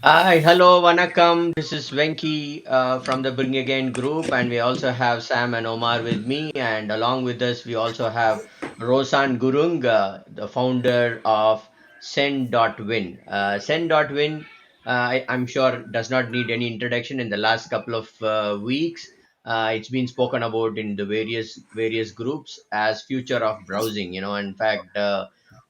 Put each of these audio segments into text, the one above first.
Hi, hello, Vanakkam. This is Venki from the Bring Again group, and we also have Sam and Omar with me. And along with us, we also have Rosan Gurung, the founder of Send.win. Send.win, I'm sure, does not need any introduction. In the last couple of weeks, it's been spoken about in the various groups as future of browsing. In fact,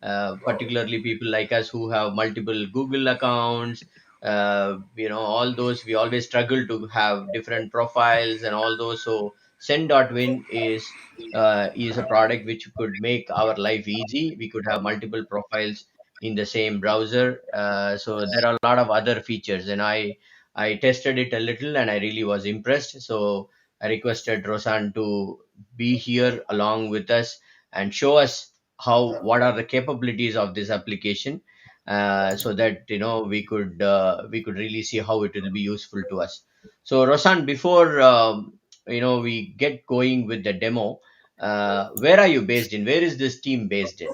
particularly people like us who have multiple Google accounts, all those, we always struggle to have different profiles and all those. So send.win is a product which could make our life easy. We could have multiple profiles in the same browser. So there are a lot of other features, and I tested it a little and I really was impressed. So I requested Rosan to be here along with us and show us how what are the capabilities of this application, so that we could really see how it will be useful to us. So Rosan, before we get going with the demo, where are you based in? Where is this team based in?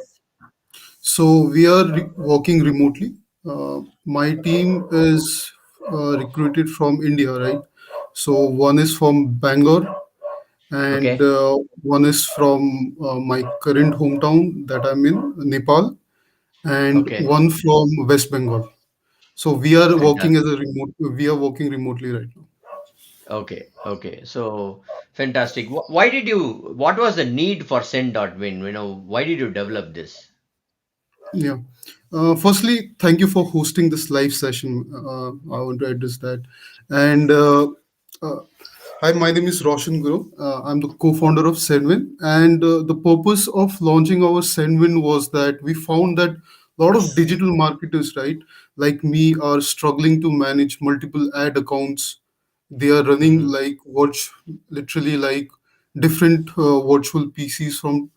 So we are working remotely. My team is recruited from India, right? So one is from Bangalore, and Okay. one is from my current hometown that I'm in, Nepal, and Okay. one from West Bengal. So we are working as Fantastic. a remote. We are working remotely right now. Okay. Okay. So fantastic. Why did you? What was the need for send.win? Why did you develop this? Yeah. Firstly, thank you for hosting this live session. I want to address that. And uh, Hi, my name is Roshan Guru. I'm the co-founder of Send.win, and the purpose of launching our Send.win was that we found that a lot of digital marketers, right, like me, are struggling to manage multiple ad accounts. They are running Hmm. like literally like different virtual PCs from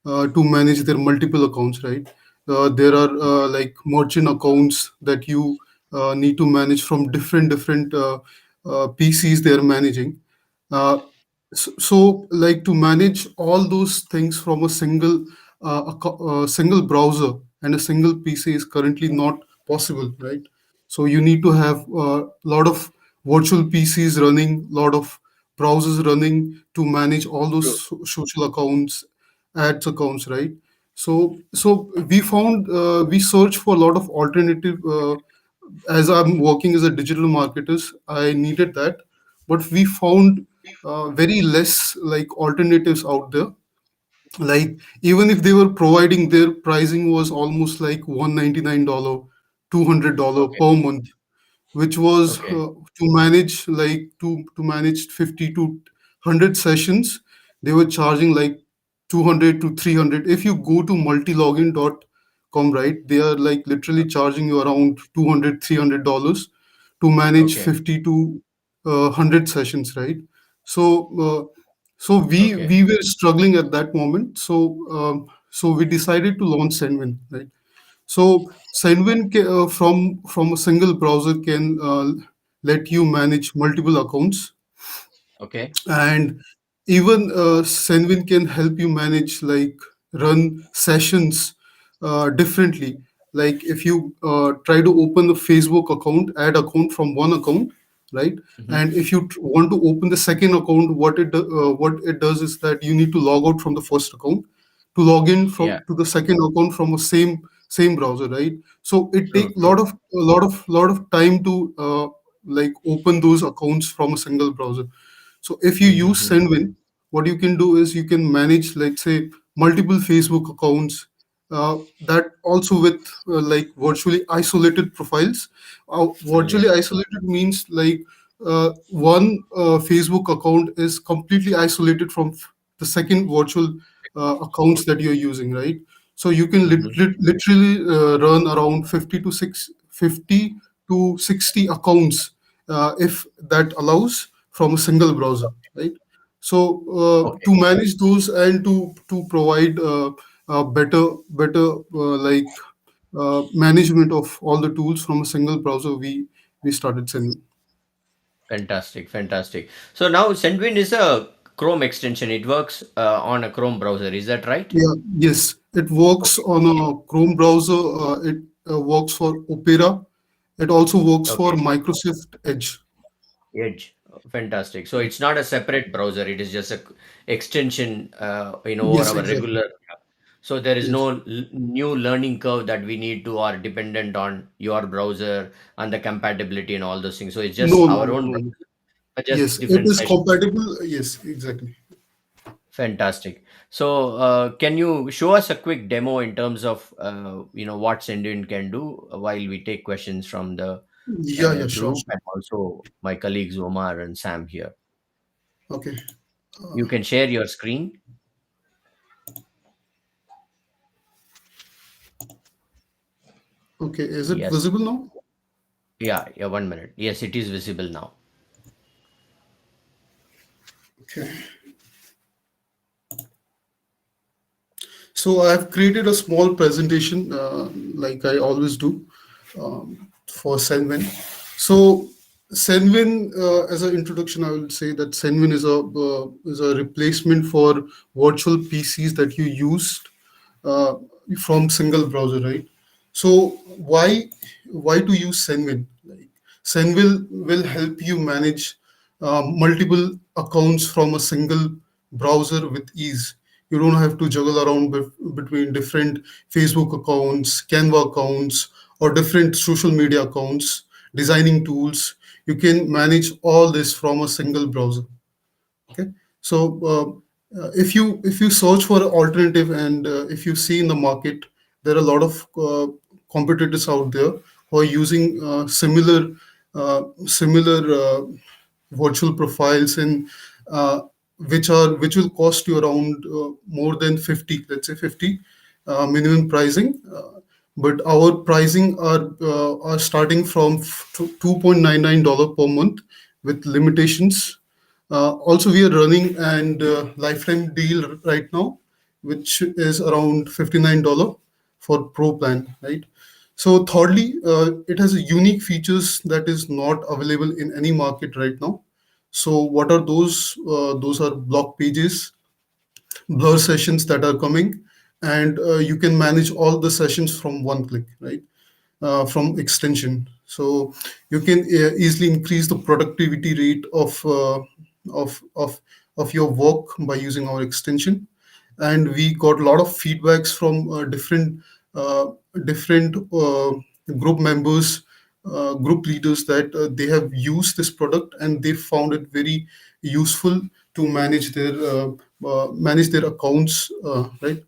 to manage their multiple accounts, right? There are like merchant accounts that you need to manage from different PCs they are managing. Uh, so, like to manage all those things from a single browser and a single PC is currently not possible, right? So you need to have a lot of virtual PCs running, lot of browsers running to manage all those True. social accounts, ads accounts, right? So we found we searched for a lot of alternative. As I'm working as a digital marketers, I needed that, but we found very less like alternatives out there. Like even if they were providing, their pricing was almost like $199, $200 Okay. per month, which was Okay. to manage 50 to 100 sessions. They were charging like 200 to 300. If you go to multilogin.com, right, they are like literally charging you around 200 $300 to manage Okay. 50 to 100 sessions, right? So uh, so Okay. we were struggling at that moment. So we decided to launch Sendwin, right? So from a single browser can let you manage multiple accounts, Okay. and even Senvin can help you manage like run sessions differently. Like if you try to open the Facebook account, add account from one account, right? Hmm. And if you want to open the second account, what it does is that you need to log out from the first account to log in Yeah. from to the second account from a same browser, right? So it take True. True. lot of time to like open those accounts from a single browser. So if you use Hmm. Sendwin, what you can do is you can manage, let's say, multiple Facebook accounts, that also with like virtually isolated profiles. Virtually Yes. isolated means like one Facebook account is completely isolated from the second virtual accounts that you're using, right? So you can Hmm. literally run around 50 to 60 accounts if that allows from a single browser, right? So Okay. to manage those and to provide better management of all the tools from a single browser, we started sending. Fantastic, fantastic. So now Sendwin is a Chrome extension. It works on a Chrome browser. Is that right? Yeah, yes, it works Okay. on a Chrome browser. It works for Opera, It also works for Okay. Microsoft Edge. Edge. Fantastic. So it's not a separate browser. It is just a extension, over Yes, our exactly. regular. So there is Yes. no new learning curve that we need to or dependent on your browser and the compatibility and all those things. So it's just No, no, our no, own no, browser, no. but just Yes, it different is session. compatible. Yes, exactly. Fantastic. So can you show us a quick demo in terms of what Send.in can do while we take questions from the Yeah, yeah, sure, group sure. and also my colleagues Omar and Sam here. Okay. You can share your screen. Okay, is it Yes. visible now? Yeah, yeah, 1 minute. Yes, it is visible now. Okay. So I've created a small presentation, like I always do, for Senwin. So Senwin, as an introduction, I would say that Senwin is a replacement for virtual PCs that you used uh, from single browser, right? So why to use Senwin? Like Senvil will help you manage multiple accounts from a single browser with ease. You don't have to juggle around between different Facebook accounts, Canva accounts, or different social media accounts, designing tools. You can manage all this from a single browser. Okay, so if you search for an alternative, and if you see in the market, there are a lot of competitors out there who are using similar virtual profiles, and which will cost you around more than 50, let's say 50 minimum pricing, but our pricing are starting from $2.99 per month with limitations. Also, we are running and lifetime deal right now, which is around $59 for Pro plan, right? So, thirdly, it has a unique features that is not available in any market right now. So, what are those? Those are block pages, blur sessions that are coming, and you can manage all the sessions from one click, right? From extension. So you can easily increase the productivity rate of of of your work by using our extension. And we got a lot of feedbacks from uh, different group members, group leaders, that they have used this product and they found it very useful to manage their accounts, right?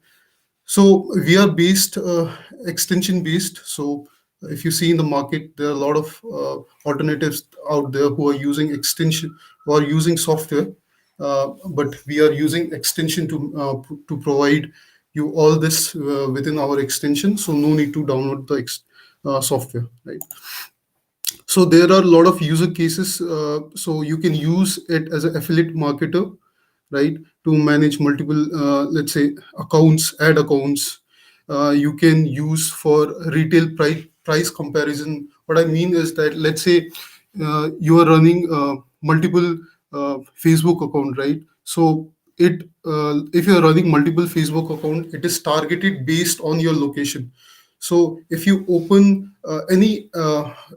So we are based extension based. So if you see in the market, there are a lot of alternatives out there who are using extension, who are using software, but we are using extension to provide you all this within our extension. So no need to download the software, right? So there are a lot of user cases. So you can use it as an affiliate marketer, right, to manage multiple, let's say, accounts, ad accounts. You can use for retail price comparison. What I mean is that, let's say, you are running multiple Facebook account, right? So if you are running multiple Facebook account, it is targeted based on your location. So if you open any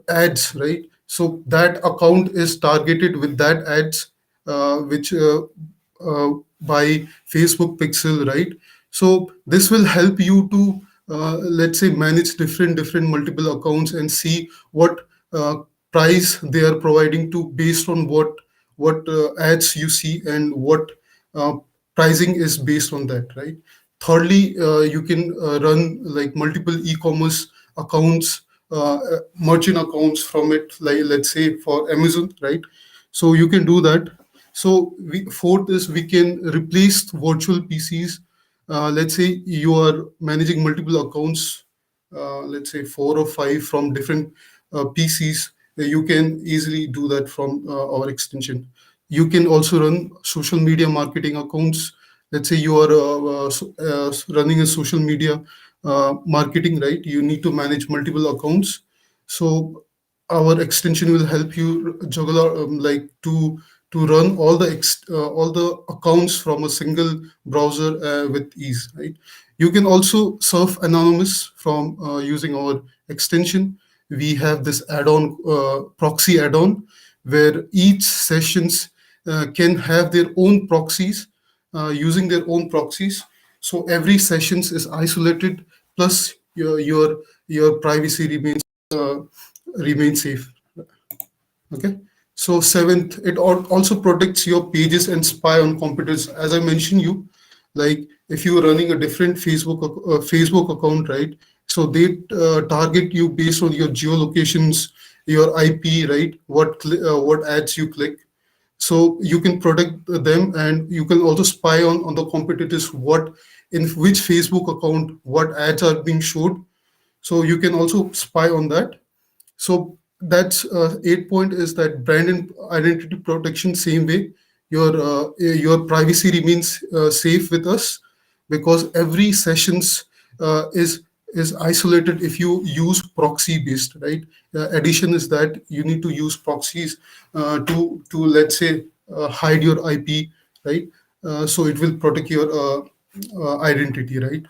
ads, right, so that account is targeted with that ads, which by Facebook pixel, right? So this will help you to, let's say, manage different multiple accounts and see what price they are providing to, based on what ads you see, and what uh, pricing is based on that, right? Thirdly, you can run like multiple e-commerce accounts, merchant accounts from it, like let's say for Amazon, right? So you can do that. So fourth is, we can replace virtual PCs. Let's say you are managing multiple accounts, let's say four or five from different PCs. You can easily do that from our extension. You can also run social media marketing accounts. Let's say you are running a social media marketing, right? You need to manage multiple accounts. So our extension will help you juggle, like to run all the accounts from a single browser with ease, right? You can also surf anonymous from using our extension. we have this add-on, proxy add-on, where each sessions can have their own proxies, using their own proxies. So every sessions is isolated, plus your privacy uh, remains safe. Okay. So seventh, it also protects your pages and spy on competitors. As I mentioned you, like if you are running a different Facebook account, right? So they target you based on your geolocations, your IP, right? What ads you click. So you can protect them, and you can also spy on the competitors, what in which Facebook account what ads are being showed. So you can also spy on that. So that's eight point is that brand and identity protection. Same way, your privacy remains safe with us, because every sessions is isolated if you use proxy based, right? Addition is that you need to use proxies to let's say hide your IP, right? So it will protect your identity, right?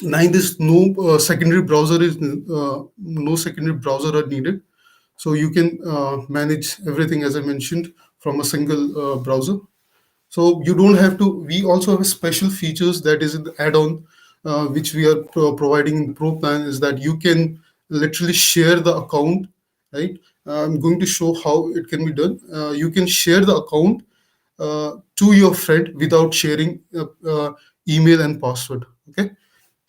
Ninth is no secondary browser are needed. So you can manage everything, as I mentioned, from a single browser. So you don't have to. We also have a special features that is in the add-on, which we are providing in Pro Plan, is that you can literally share the account, right? I'm going to show how it can be done. You can share the account to your friend without sharing email and password. Okay.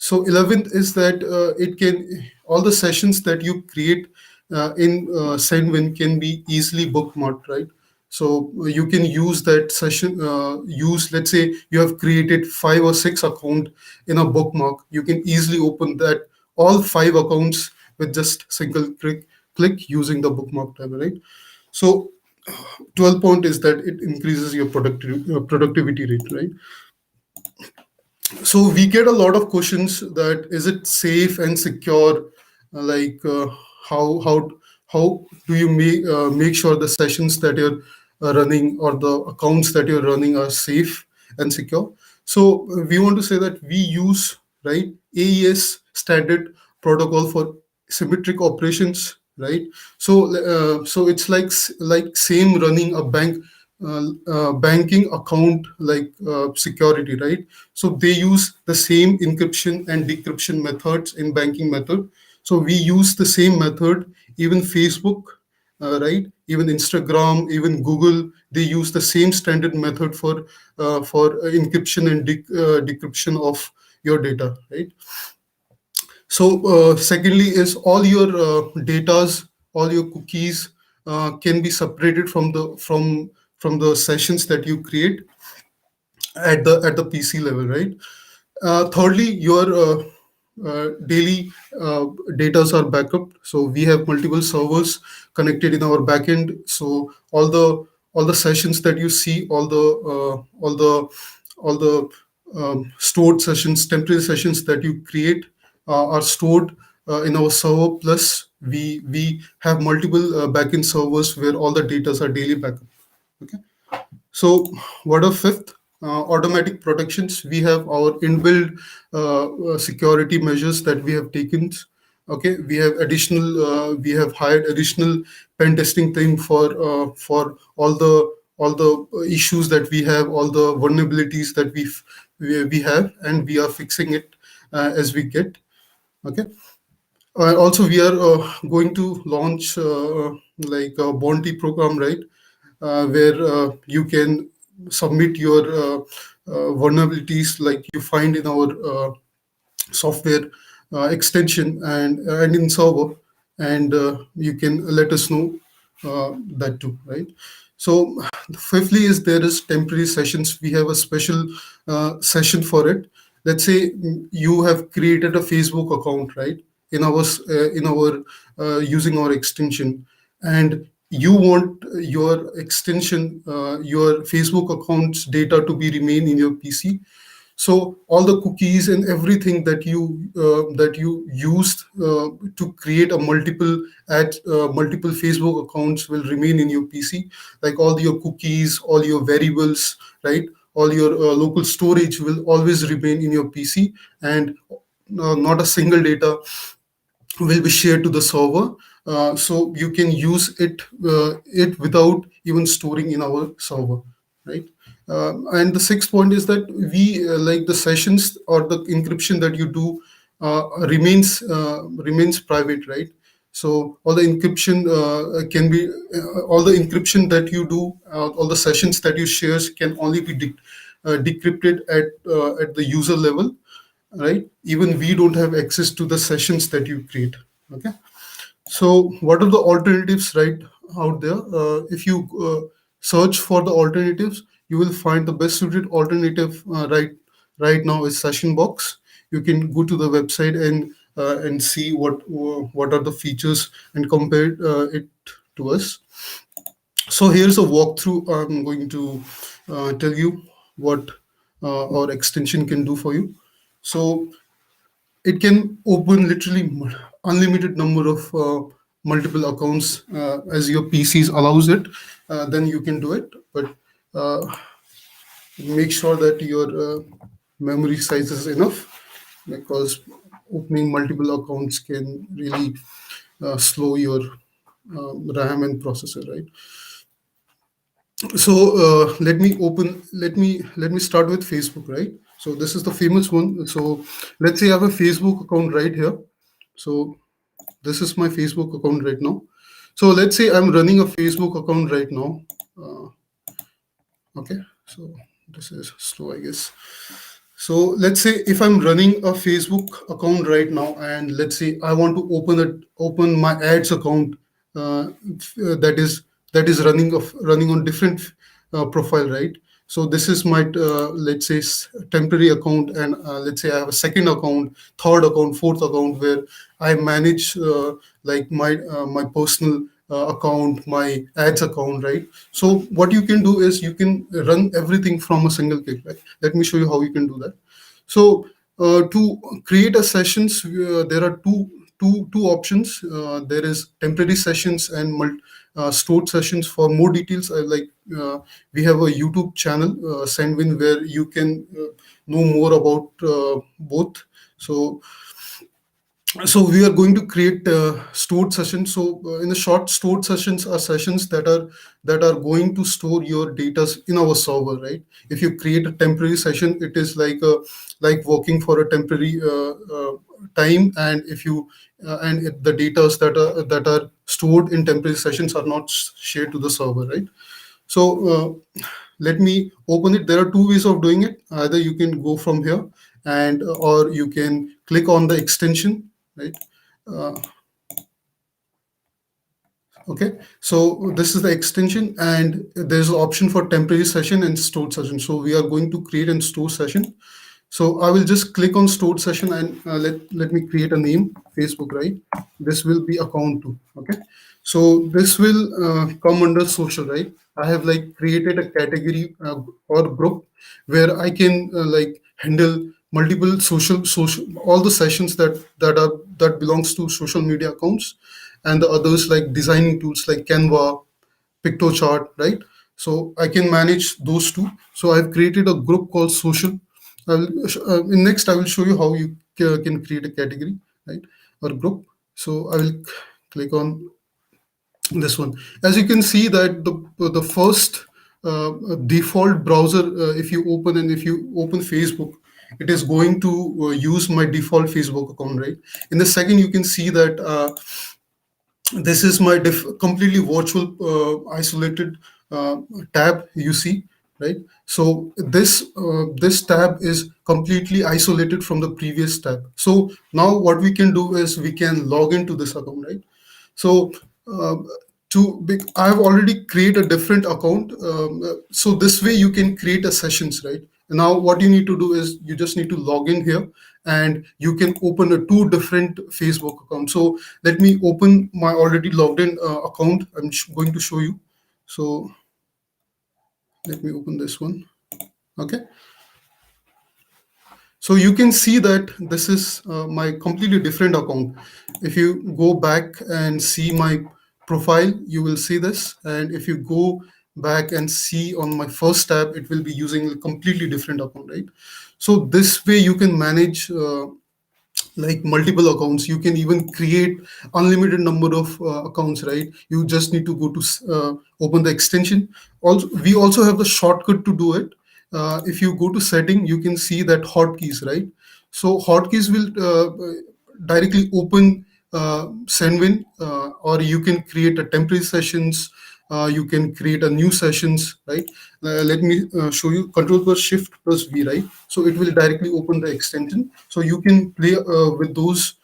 So 11th is that it can all the sessions that you create in Send.win can be easily bookmarked, right? So you can use that session. Use, let's say you have created 5 or 6 account in a bookmark. You can easily open that all 5 accounts with just single click using the bookmark tab, right? So 12 point is that it increases your productivity rate, right? So we get a lot of questions that is it safe and secure, like how how do you make sure the sessions that you're running or the accounts that you're running are safe and secure. So we want to say that we use, right, AES standard protocol for symmetric operations, right? So it's like same running a banking account, like security, right? So they use the same encryption and decryption methods in banking method. So we use the same method. Even Facebook, right? Even Instagram, even Google, they use the same standard method for encryption and decryption of your data, right? So secondly is all your datas, all your cookies can be separated from the sessions that you create at the PC level, right? Thirdly, your daily datas are backup. So we have multiple servers connected in our backend. So all the sessions that you see, all the stored sessions, temporary sessions that you create are stored in our server. Plus, we have multiple backend servers where all the datas are daily backup. Okay. So, what are fifth? Automatic protections. We have our inbuilt security measures that we have taken. Okay, we have additional. We have hired additional pen testing team for all the issues that we have, all the vulnerabilities that we have, and we are fixing it as we get. Okay. Also, we are going to launch like a bounty program, right? Where you can submit your vulnerabilities like you find in our software extension and in server, and you can let us know that too, right? So fifthly is there is temporary sessions. We have a special session for it. Let's say you have created a Facebook account, right, in our using our extension, and you want your extension, your Facebook account's data to be remain in your PC. So all the cookies and everything that you used to create a multiple Facebook accounts will remain in your PC. Like all your cookies, all your variables, right? All your local storage will always remain in your PC, and not a single data will be shared to the server, so you can use it without even storing in our server, right? And the sixth point is that we like the sessions or the encryption that you do remains private, right? So all the encryption can be all the encryption that you do, all the sessions that you share can only be decrypted at the user level, right? Even we don't have access to the sessions that you create. Okay. So what are the alternatives right out there? If you search for the alternatives, you will find the best suited alternative right now is Session Box. You can go to the website and see what are the features and compare it to us. So here's a walkthrough. I'm going to tell you what our extension can do for you. So it can open literally unlimited number of multiple accounts as your PCs allows it. Then you can do it, but uh, make sure that your memory size is enough, because opening multiple accounts can really slow your RAM and processor, right? So let me start with Facebook, right? So this is the famous one. So let's say I have a Facebook account right here. So this is my Facebook account right now. So let's say I'm running a Facebook account right now. uh, okay, so this is slow, I guess. So let's say if I'm running a Facebook account right now, and let's say I want to open my ads account, that is running on different profile, right? So this is my let's say temporary account, and let's say I have a second account, third account, fourth account, where I manage like my personal account, my ads account, right? So what you can do is you can run everything from a single click, right? Let me show you how you can do that. So to create a sessions, there are two options. There is temporary sessions and stored sessions. For more details, we have a YouTube channel, Send.win, where you can know more about both. So we are going to create stored sessions. So in the short, stored sessions are sessions that are going to store your data in our server, right? If you create a temporary session, it is like working for a temporary time, and if you the data that are stored in temporary sessions are not shared to the server, right? So let me open it. There are two ways of doing it. Either you can go from here, and or you can click on the extension, right? uh, okay, so this is the extension, and there's an option for temporary session and stored session. So we are going to create and store session. So I will just click on stored session, and let me create a name, Facebook, right? This will be account 2. Okay. So this will come under social, right? I have like created a category or group where I can like handle multiple social all the sessions that belongs to social media accounts, and the others like designing tools like Canva, PictoChart, right? So I can manage those two. So I've created a group called social. In next, I will show you how you can create a category, right, or group. So I will click on this one. As you can see that the first default browser, if you open Facebook, it is going to use my default Facebook account, right? In the second, you can see that this is my completely virtual isolated tab, you see, right? So this tab is completely isolated from the previous tab. So now what we can do is we can log into this account, right? So uh, I've already created a different account. So this way you can create a sessions, right? Now what you need to do is you just need to log in here, and you can open a two different Facebook accounts. So let me open my already logged in account. I'm going to show you. So let me open this one. Okay. So you can see that this is my completely different account. If you go back and see my profile, you will see this. And if you go back and see on my first tab, it will be using a completely different account, right? So this way you can manage like multiple accounts. You can even create unlimited number of accounts, right? You just need to go to open the extension. Also, we also have the shortcut to do it. If you go to setting, you can see that hotkeys, right? So hotkeys will directly open Send.win, or you can create a temporary sessions. You can create a new sessions, right? Let me show you. Control plus Shift plus V, right? So it will directly open the extension. So you can play with those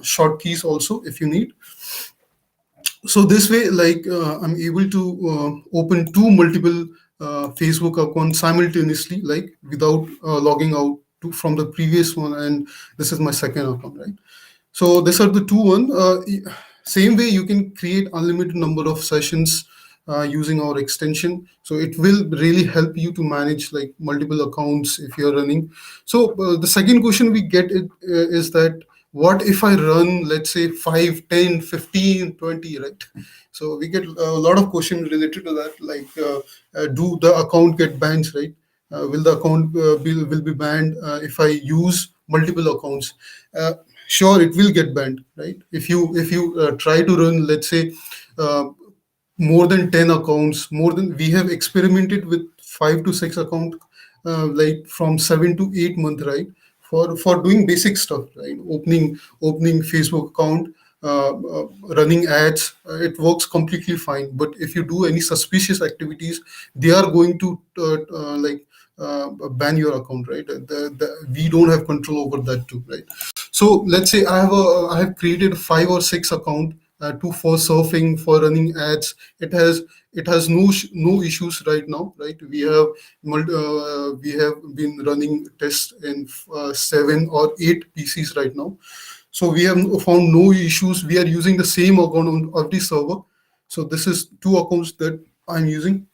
short keys also if you need. So this way, like I'm able to open two multiple Facebook accounts simultaneously, like without logging out from the previous one, and this is my second account, right? So these are the two one. Same way, you can create unlimited number of sessions using our extension. So it will really help you to manage like multiple accounts if you're running. So the second question we get is that what if I run, let's say 5, 10, 15, 20, right? So we get a lot of questions related to that, like do the account get banned, right? Will the account will be banned if I use multiple accounts? Uh, sure, it will get banned, right? If you try to run, let's say, uh, more than 10 accounts, more than, we have experimented with 5 to 6 account, like from 7 to 8 month, right? For doing basic stuff, right? Opening Facebook account, running ads, it works completely fine. But if you do any suspicious activities, they are going to ban your account, right? We don't have control over that too, right? So let's say I have created 5 or 6 account, to for surfing, for running ads. It has no issues right now, right? We have been running tests in 7 or 8 PCs right now. So we have found no issues. We are using the same account on every server. So this is two accounts that I'm using.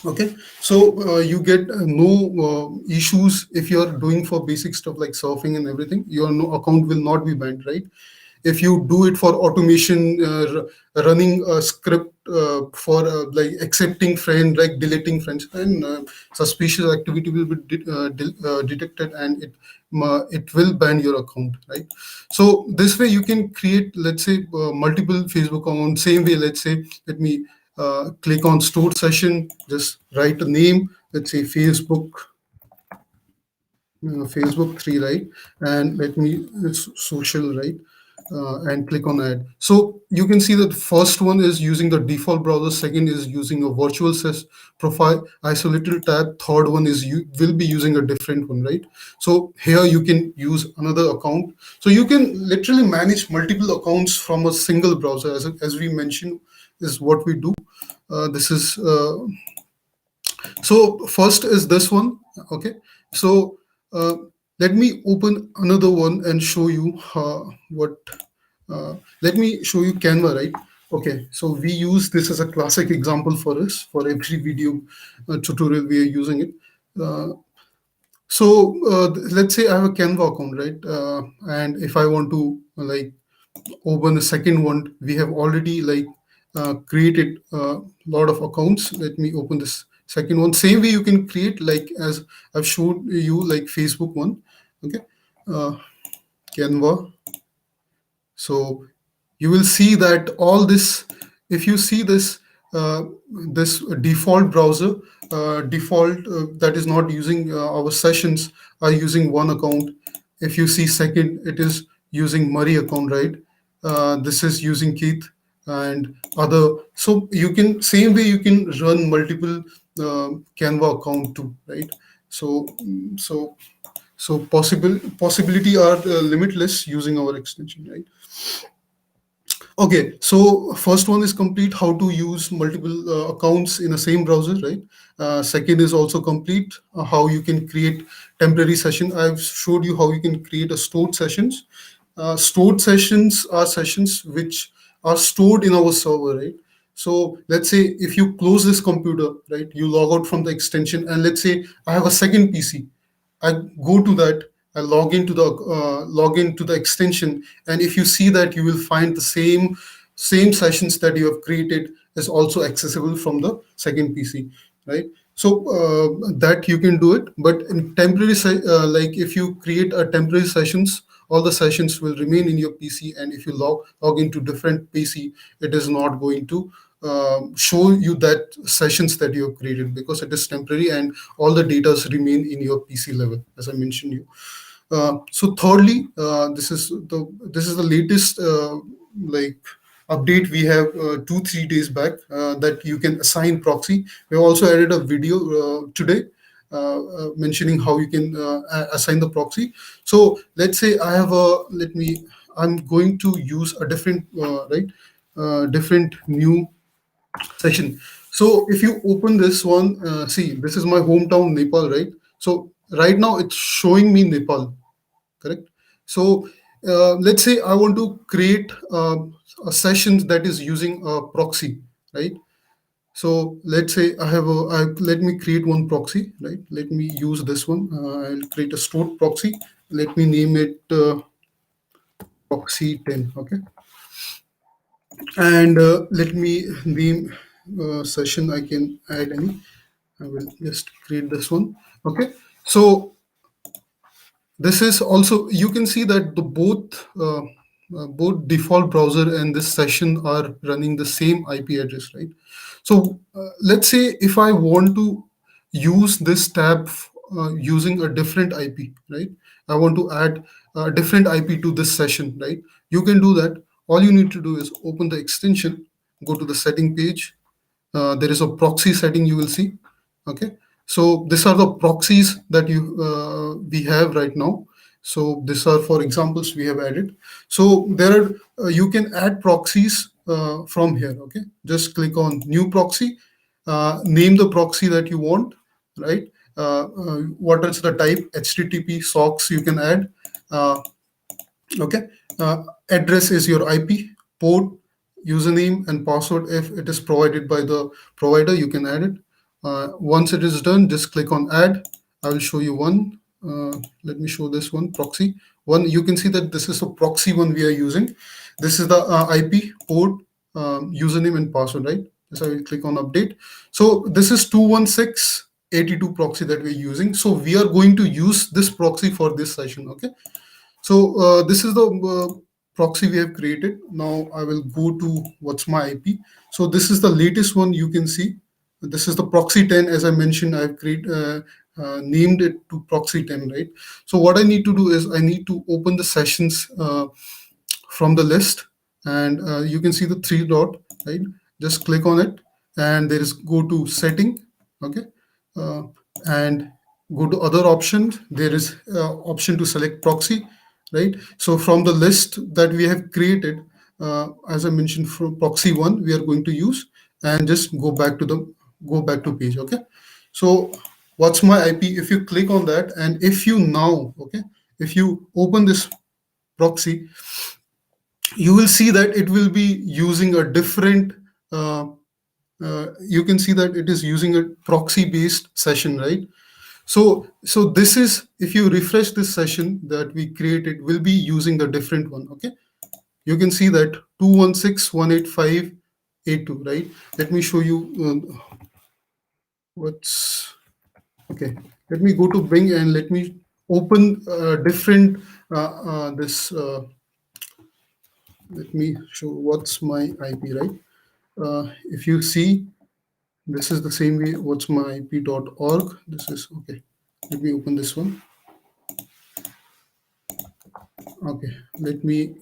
Okay, so you get no issues if you are doing for basic stuff like surfing and everything. Your no account will not be banned, right? If you do it for automation, running a script for like accepting friend, like deleting friends, and suspicious activity will be detected, and it will ban your account, right? So this way you can create, let's say, multiple Facebook accounts. Same way, let's say, let me click on stored session, just write a name, let's say Facebook 3, right? And let me, it's social, right? And click on add. So you can see that the first one is using the default browser, second is using a virtual profile, isolated tab, third one is you will be using a different one, right? So here you can use another account. So you can literally manage multiple accounts from a single browser, as we mentioned, is what we do. This is So first is this one. Okay, so uh, let me open another one and show you what let me show you Canva, right? Okay, so we use this as a classic example for us. For every video tutorial we are using it. uh, let's say I have a Canva account, right? And if I want to like open the second one, we have already like created a lot of accounts. Let me open this second one. Same way you can create, like as I've showed you, like Facebook one. Okay, uh, Canva. So you will see that all this, if you see this, this default browser, default that is not using our sessions, are using one account. If you see second, it is using Murray account, right? This is using Keith and other. So you can, same way you can run multiple Canva account too, right? So possibility are limitless using our extension, right? Okay, so first one is complete, how to use multiple accounts in the same browser, right? Second is also complete, how you can create temporary session. I've showed you how you can create a stored sessions. Stored sessions are sessions which are stored in our server, right? So let's say if you close this computer, right, you log out from the extension, and let's say I have a second PC. I go to that, I log into the extension, and if you see that, you will find the same sessions that you have created is also accessible from the second PC, right? So that you can do it, but in temporary like if you create a temporary sessions all the sessions will remain in your PC, and if you log into different PC, it is not going to show you that sessions that you have created, because it is temporary and all the data remain in your PC level, as I mentioned you. So thirdly, this is the latest like update we have 2-3 days back, that you can assign proxy. We have also added a video today mentioning how you can assign the proxy. So let's say I'm going to use a different different new session. So if you open this one, see, this is my hometown Nepal, right? So right now it's showing me Nepal, correct? So let's say I want to create a session that is using a proxy, right? So let's say let me create one proxy, right? Let me use this one. I'll create a stored proxy. Let me name it proxy 10, okay? And let me name session. I can add any. I will just create this one, okay? So this is also, you can see that the both default browser and this session are running the same IP address, right? So let's say if I want to use this tab using a different IP, right? I want to add a different IP to this session, right? You can do that. All you need to do is open the extension, go to the setting page. There is a proxy setting you will see, okay? So these are the proxies that we have right now. So these are for examples we have added. So there are you can add proxies from here, okay? Just click on new proxy, name the proxy that you want, right? What is the type? HTTP socks you can add. uh, Okay. Address is your IP, port, username, and password. If it is provided by the provider, you can add it. Once it is done, just click on add. I will show you one. Let me show this one proxy. One, you can see that this is a proxy one we are using. This is the IP, port, username, and password, right? So I will click on update. So this is 216.82 proxy that we're using. So we are going to use this proxy for this session, okay? So this is the proxy we have created. Now I will go to what's my IP. So this is the latest one you can see. This is the proxy 10. As I mentioned, I've named it to proxy 10, right? So what I need to do is I need to open the sessions from the list, and you can see the three dot, right? Just click on it, and there is go to setting, okay? uh, and go to other options. There is option to select proxy, right? So from the list that we have created, as I mentioned, from proxy one we are going to use, and just go back to page, okay? So what's my IP? If you click on that, and if you now, okay, if you open this proxy, you will see that it will be using a different you can see that it is using a proxy based session, right? So this is, if you refresh this session that we created, will be using the different one, okay? You can see that 216.185.82, right? Let me show you what's okay. Let me go to Bing and let me open different this let me show what's my IP, right? If you see, this is the same way. What's my IP.org? This is okay. Let me open this one. Okay, let me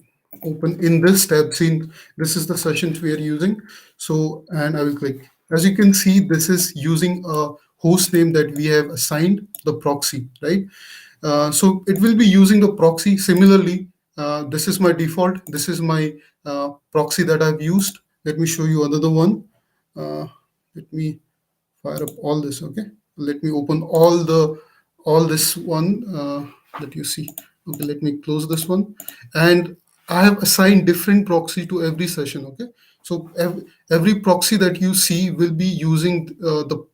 open in this tab. See, this is the sessions we are using. So, and I will click. As you can see, this is using a host name that we have assigned the proxy, right? So it will be using the proxy. Similarly, this is my default. This is my proxy that I've used. Let me show you another one. Let me fire up all this, okay? Let me open all this one that you see. Okay, let me close this one, and I have assigned different proxy to every session, okay? So every proxy that you see will be using the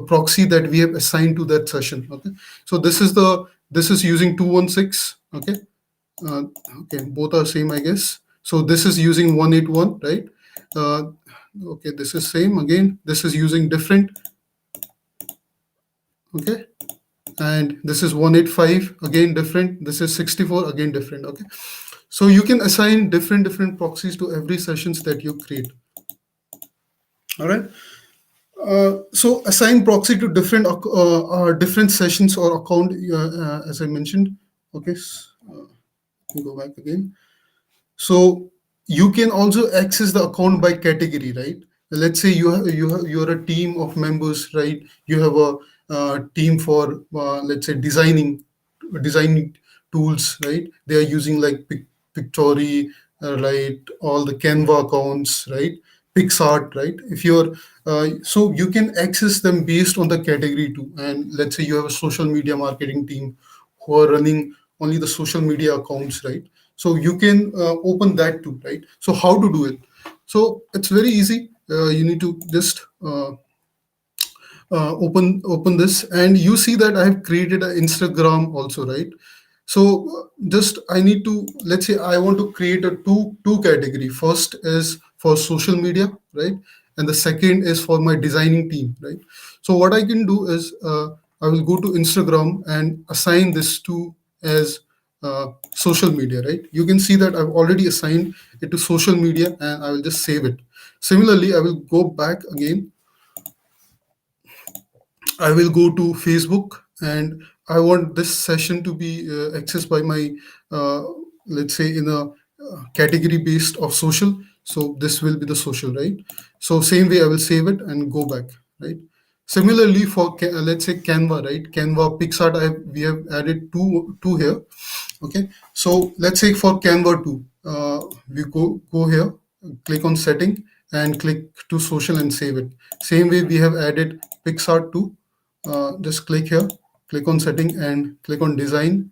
proxy that we have assigned to that session, okay? So this is using 216, okay? uh, okay, both are same, I guess. So this is using 181, right? uh, okay, this is same again. This is using different, okay? and this is 185, again different. This is 64, again different. Okay, so you can assign different proxies to every sessions that you create. All right. So assign proxy to different sessions or account, as I mentioned. Okay, go back again. So you can also access the account by category, right? Let's say you're a team of members, right? You have a team for let's say designing tools, right? They are using like Pictory, right? All the Canva accounts, right? PixArt, right? If you're so you can access them based on the category too. And let's say you have a social media marketing team who are running only the social media accounts, right? So you can open that too, right? So how to do it? So it's very easy. You need to just open this, and you see that I have created an Instagram also, right? So just I need to, let's say I want to create a two category. First is for social media, right? And the second is for my designing team, right? So what I can do is I will go to Instagram and assign this to as social media, right? You can see that I've already assigned it to social media, and I will just save it. Similarly, I will go back again. I will go to Facebook, and I want this session to be accessed by my, uh, let's say, in a category based of social. So this will be the social, right? So same way I will save it and go back, right? Similarly for let's say Canva, right? Canva, PixArt, we have added two here. Okay, so let's say for Canva 2, we go here, click on setting, and click to social and save it. Same way we have added PixArt 2. Just click here, click on setting, and click on design.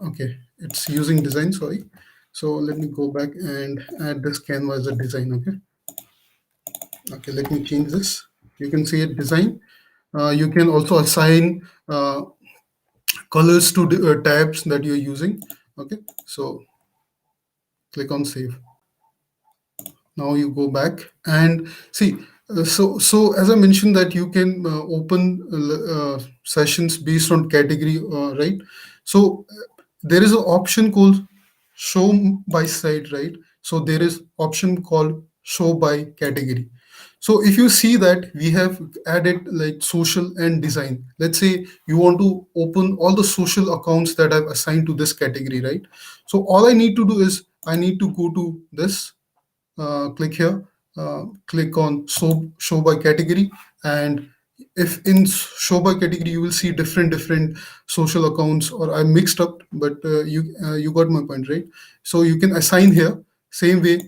Okay, it's using design, sorry. So let me go back and add this Canva as a design. Okay, let me change this. You can see it design. You can also assign colors to tabs that you're using. Okay, so click on save. Now you go back and see. So as I mentioned that you can open sessions based on category, right? So there is an option called show by site, right? So there is option called show by category. So if you see that we have added like social and design, let's say you want to open all the social accounts that I've assigned to this category, right? So all I need to do is I need to go to this, click here, click on show by category, and if in show by category you will see different social accounts, or I mixed up, but you got my point, right? So you can assign here. Same way,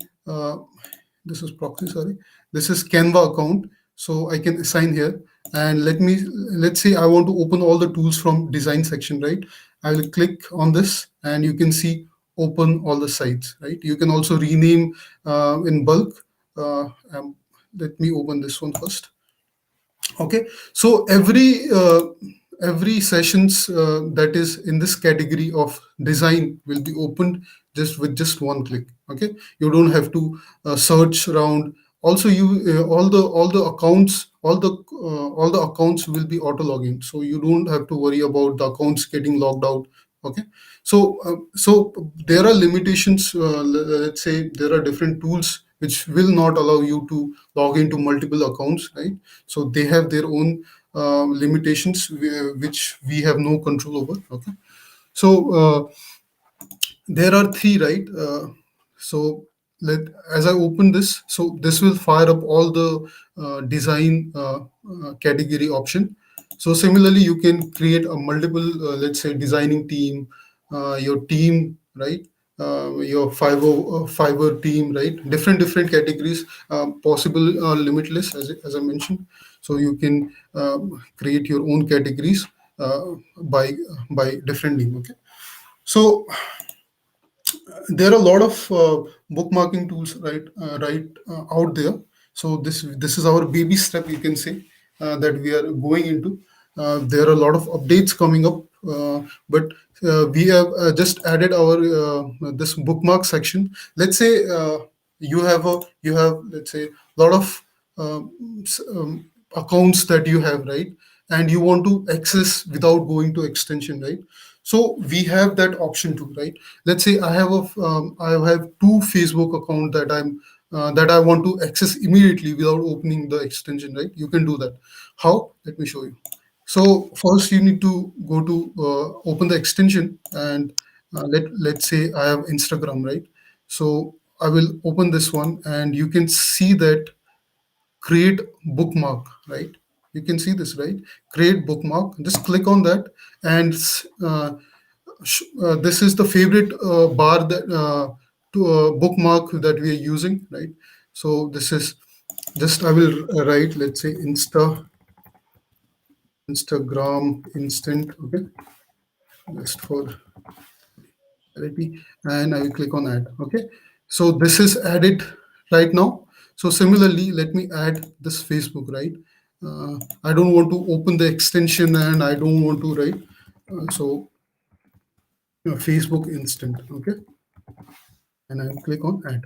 this is proxy, sorry, this is Canva account, so I can assign here. And let's say I want to open all the tools from design section, right? I will click on this, and you can see open all the sites, right? You can also rename in bulk. uh, um, Let me open this one first. Okay, so every sessions that is in this category of design will be opened just with just one click. Okay, you don't have to search around. Also, you all the accounts, all the accounts will be auto login, so you don't have to worry about the accounts getting logged out. Okay, so there are limitations. Let's say there are different tools which will not allow you to log into multiple accounts, right? So they have their own limitations, which we have no control over. Okay, so there are three, right? So let as I open this, so this will fire up all the design category option. So similarly, you can create a multiple, let's say, designing team, your team, right? Your fiber team, right? Different categories, possible, limitless, as I mentioned. So you can create your own categories by different name. Okay, so there are a lot of bookmarking tools, right, out there. So this is our baby step, you can say, that we are going into. There are a lot of updates coming up, but we have just added our this bookmark section. Let's say you have, let's say, a lot of accounts that you have, right? and you want to access without going to extension, right? So we have that option too, right? Let's say I have two Facebook account that I want to access immediately without opening the extension, right? You can do that. How? Let me show you. So first you need to go to open the extension, and let's say I have Instagram, right? So I will open this one, and you can see that create bookmark, right? You can see this, right? Create bookmark. Just click on that, and this is the favorite bar that to bookmark that we are using, right? So this is just I will write, let's say Instagram instant, okay, just for clarity, and I will click on add. Okay, so this is added right now. So similarly, let me add this Facebook, right? I don't want to open the extension, and I don't want to write. So Facebook instant, okay, and I will click on add.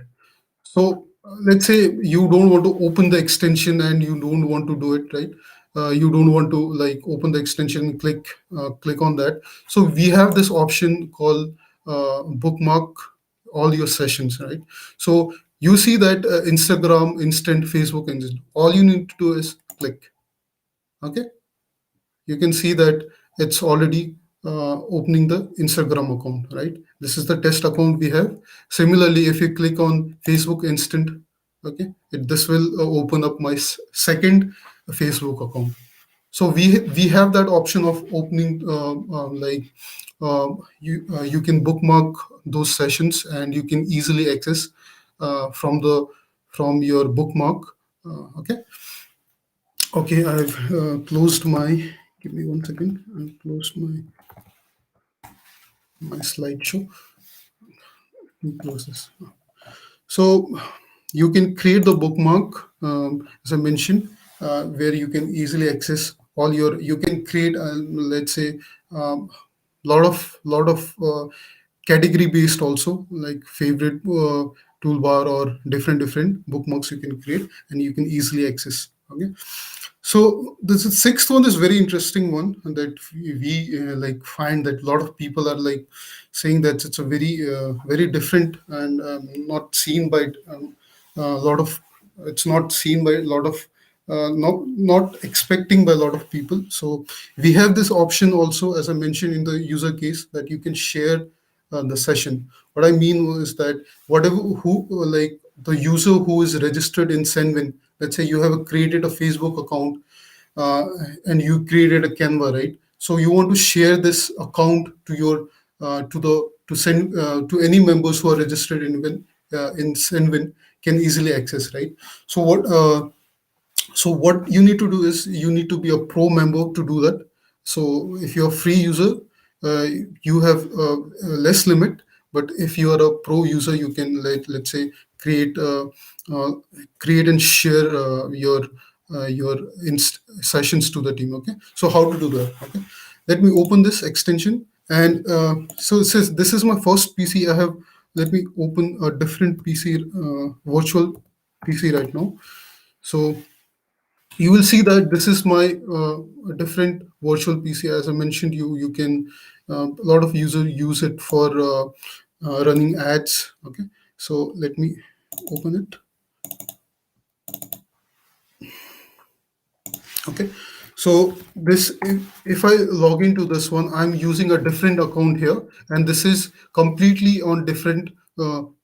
So let's say you don't want to open the extension and you don't want to do it, right? You don't want to like open the extension, click on that. So we have this option called bookmark all your sessions, right? So you see that Instagram instant, Facebook instant. All you need to do is click. Okay, you can see that it's already opening the Instagram account, right? This is the test account we have. Similarly, if you click on Facebook instant, okay, this will open up my second Facebook account. So we have that option of opening you can bookmark those sessions, and you can easily access from your bookmark. Okay. Okay, I've closed my. Give me 1 second. I've closed my slideshow. Let me close this. So you can create the bookmark, as I mentioned, where you can easily access all your. You can create, let's say, lot of category based also, like favorite toolbar or different bookmarks you can create, and you can easily access. Okay. So this sixth one is very interesting one that we like find that a lot of people are like saying that it's a very different and not seen by a lot of it's not seen by a lot of not expecting by a lot of people. So we have this option also, as I mentioned in the user case, that you can share the session. What I mean is that whatever who like the user who is registered in Send.win, let's say you have created a Facebook account uh, and you created a Canva, right? So you want to share this account to your to send to any members who are registered in Send.win can easily access, right? So what you need to do is you need to be a pro member to do that. So if you're a free user, uh, you have less limit. But if you are a pro user, you can let's say create uh, create and share your sessions to the team. Okay, so how to do that? Okay, let me open this extension, and so it says this is my first PC I have. Let me open a different PC, virtual PC right now. So you will see that this is my different virtual PC. As I mentioned, you can a lot of users use it for running ads. Okay, so let me open it. Okay, so this if I log into this one, I'm using a different account here, and this is completely on different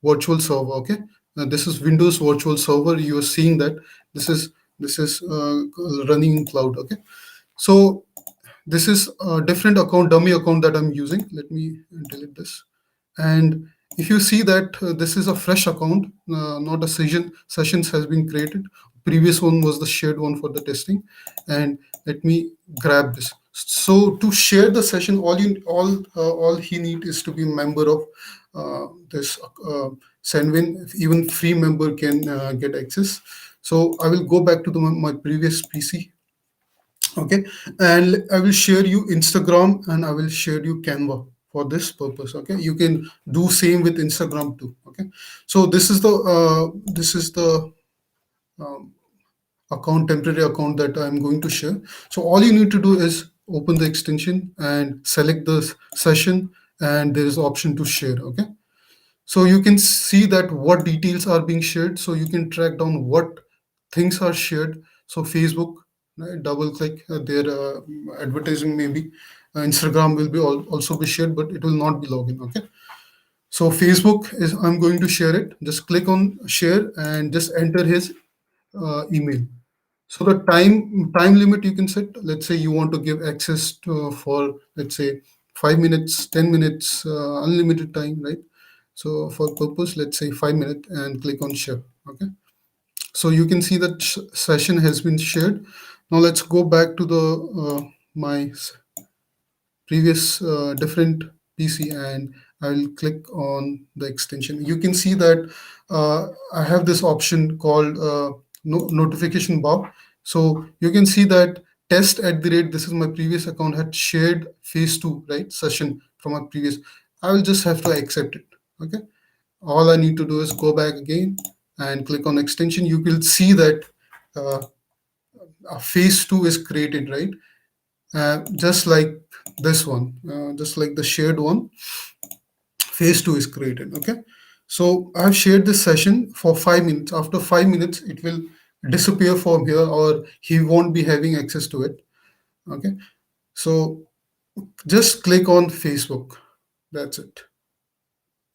virtual server. Okay, this is Windows virtual server. You are seeing that this is running in cloud. Okay, so this is a different account, dummy account that I'm using. Let me delete this. And if you see that this is a fresh account, not a sessions has been created. Previous one was the shared one for the testing. And let me grab this. So to share the session, all he need is to be a member of this Sendwin. Even free member can get access. So I will go back to my previous PC. Okay, and I will share you Instagram, and I will share you Canva for this purpose. Okay, you can do same with Instagram too. Okay, so this is the account, temporary account that I'm going to share. So all you need to do is open the extension and select the session, and there is option to share. Okay, so you can see that what details are being shared, so you can track down what things are shared. So Facebook, right, double click their advertising maybe. Instagram will be also be shared, but it will not be login. Okay, so Facebook is, I'm going to share it. Just click on share and just enter his email. So the time limit you can set. Let's say you want to give access to, for let's say 5 minutes, 10 minutes, unlimited time, right? So for purpose, let's say 5 minutes, and click on share. Okay. So you can see that session has been shared. Now let's go back to the my previous different PC, and I will click on the extension. You can see that I have this option called notification bar. So you can see that test at the rate, this is my previous account, had shared phase two, right, session from my previous. I will just have to accept it. Okay. All I need to do is go back again and click on extension. You will see that uh, a phase two is created, right? Just like this one, just like the shared one, phase two is created. Okay, so I've shared this session for 5 minutes. After 5 minutes, it will disappear from here, or he won't be having access to it. Okay, so just click on Facebook. That's it.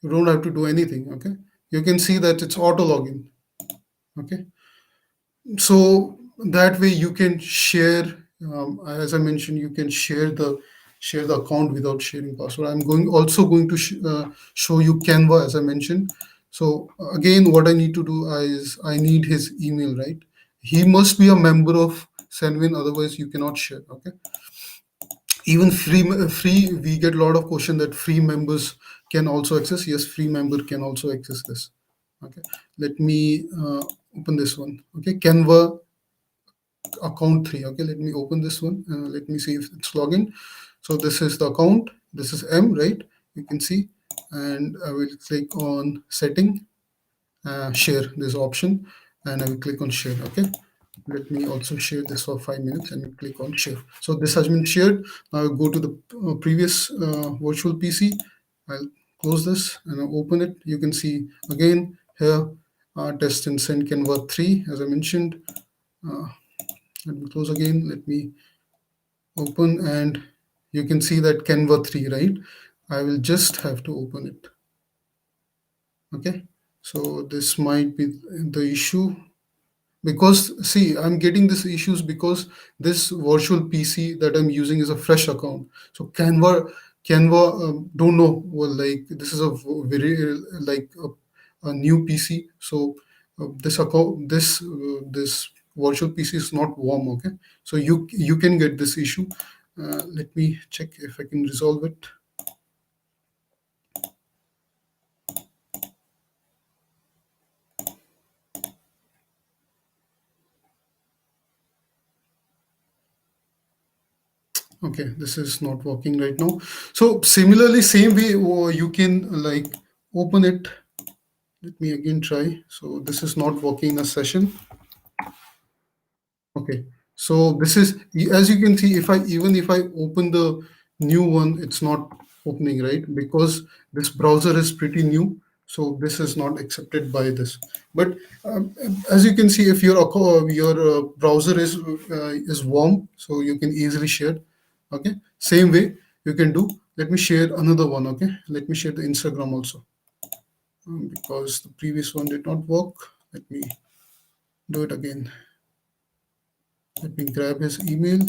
You don't have to do anything. Okay, you can see that it's auto login. Okay, so that way you can share, as I mentioned, you can share the account without sharing password. I'm going also going to show you Canva, as I mentioned. So again, what I need to do is I need his email, right? He must be a member of Send.win, otherwise you cannot share. Okay, even free, we get a lot of question that free members can also access. Yes, free member can also access this. Okay, let me open this one. Okay, Canva account 3. Okay, let me open this one. Let me see if it's login. So this is the account, this is M, right? You can see, and I will click on setting, share this option, and I will click on share. Okay, let me also share this for 5 minutes and click on share. So this has been shared. Now I'll go to the previous virtual PC. I'll close this and I'll open it. You can see again here, test and send Canva 3, as I mentioned. uh, Let me close again. Let me open, and you can see that Canva 3, right? I will just have to open it. Okay. So this might be the issue, because see, I'm getting these issues because this virtual PC that I'm using is a fresh account. So Canva don't know, well, like this is a very like a new PC. So this account, this virtual PC is not warm. Okay, so you can get this issue. Let me check if I can resolve it. Okay, this is not working right now. So similarly, same way, you can like open it. Let me again try. So this is not working in a session. Okay. So this is, as you can see, if I, even if I open the new one, it's not opening, right? Because this browser is pretty new. So this is not accepted by this. But as you can see, if your browser is warm, so you can easily share. Okay. Same way you can do. Let me share another one. Okay. Let me share the Instagram also, because the previous one did not work. Let me do it again. Let me grab his email,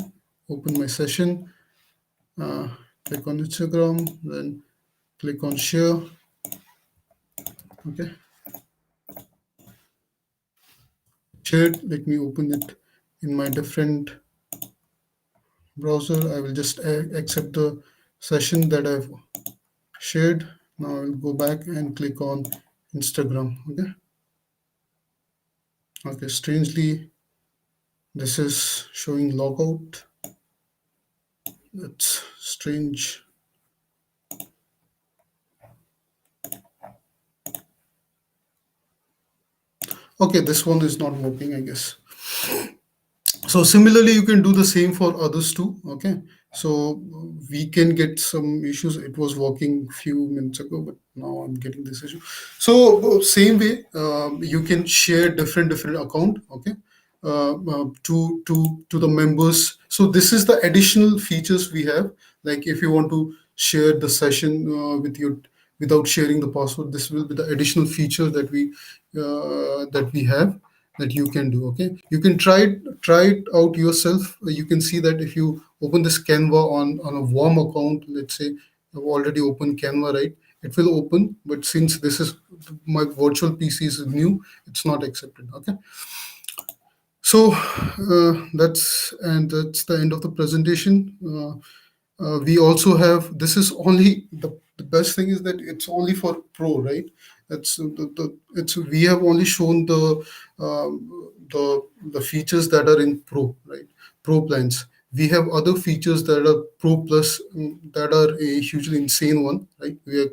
open my session, uh, click on Instagram, then click on share. Okay, shared. Let me open it in my different browser. I will just accept the session that I've shared. Now I will go back and click on Instagram. Okay. Okay. Strangely, this is showing logout. That's strange. Okay, this one is not working, I guess. So similarly, you can do the same for others too. Okay, so we can get some issues. It was working few minutes ago, but now I'm getting this issue. So same way, you can share different account. Okay, to the members. So this is the additional features we have. Like if you want to share the session with your without sharing the password, this will be the additional feature that we have, that you can do. Okay, you can try it out yourself. You can see that if you open this Canva on a warm account, let's say I've already opened Canva, right? It will open, but since this is my virtual PC is new, it's not accepted. Okay, so that's the end of the presentation. We also have, this is only the best thing is that it's only for pro, right? It's it's we have only shown the features that are in pro, right? Pro plans. We have other features that are pro plus, that are a hugely insane one, right? We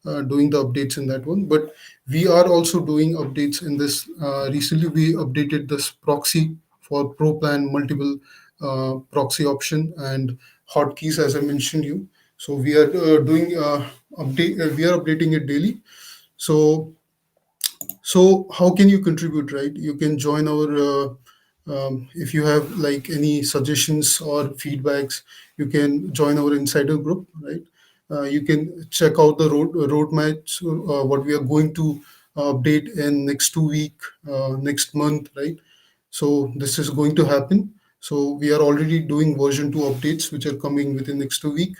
are doing the updates in that one, but we are also doing updates in this. Recently we updated this proxy for pro plan, multiple proxy option and hotkeys, as I mentioned you. So we are doing update. We are updating it daily. So how can you contribute, right? You can join our if you have like any suggestions or feedbacks, you can join our insider group, right? You can check out the roadmaps, what we are going to update in next 2 week, next month, right? So this is going to happen. So we are already doing version 2 updates which are coming within next 2 week.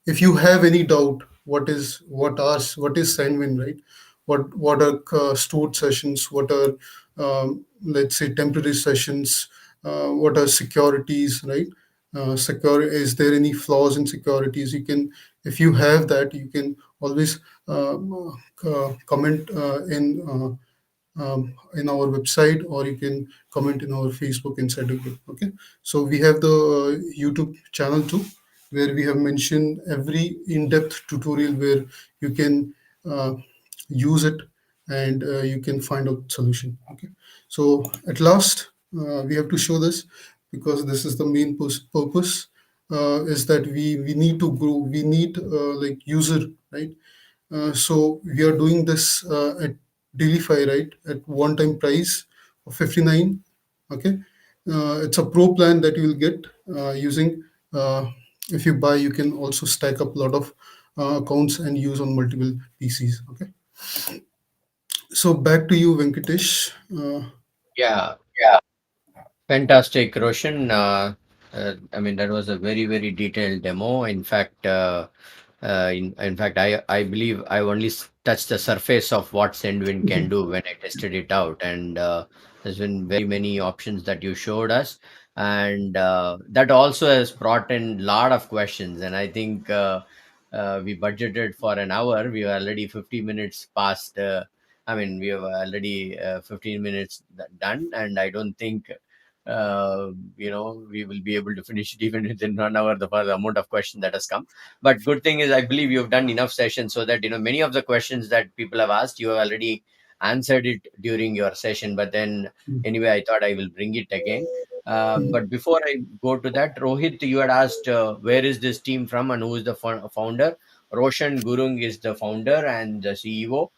If you have any doubt, what is Send.win, right? What are stored sessions? What are, let's say, temporary sessions? What are securities, right? Secure, is there any flaws in securities? You can, if you have that, you can always comment in our website, or you can comment in our Facebook Insider group. Okay, so we have the YouTube channel too, where we have mentioned every in-depth tutorial where you can uh, use it, and you can find out solution. Okay, so at last, we have to show this, because this is the main purpose, is that we need to grow. We need like user, right? So we are doing this at Delify, right? At one-time price of 59. Okay, it's a pro plan that you will get using. If you buy, you can also stack up a lot of accounts and use on multiple PCs. Okay, so back to you, Venkatesh. Yeah, fantastic, Roshan. I mean, that was a very, very detailed demo. In fact, in fact, I believe I only touched the surface of what Send.win can do when I tested it out, and there's been very many options that you showed us, and that also has brought in a lot of questions. And I think we budgeted for an hour. We are already 50 minutes past. I mean, we have already 15 minutes done, and I don't think we will be able to finish it even within 1 hour, for the amount of question that has come. But good thing is, I believe you have done enough sessions so that many of the questions that people have asked, you have already answered it during your session. But then anyway, I thought I will bring it again. But before I go to that, Rohit, you had asked where is this team from and who is the founder. Roshan Gurung is the founder and the CEO.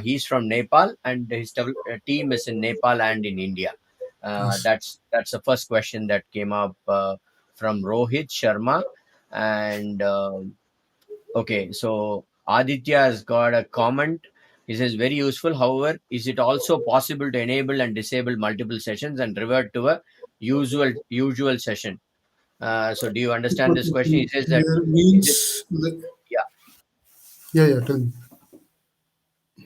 He's from Nepal, and his team is in Nepal and in India. Yes. That's the first question that came up from Rohit Sharma. And okay, so Aditya has got a comment. He says very useful. However, is it also possible to enable and disable multiple sessions and revert to a usual session? So do you understand this question? He says that Here is it means like, yeah. yeah, yeah. Tell me.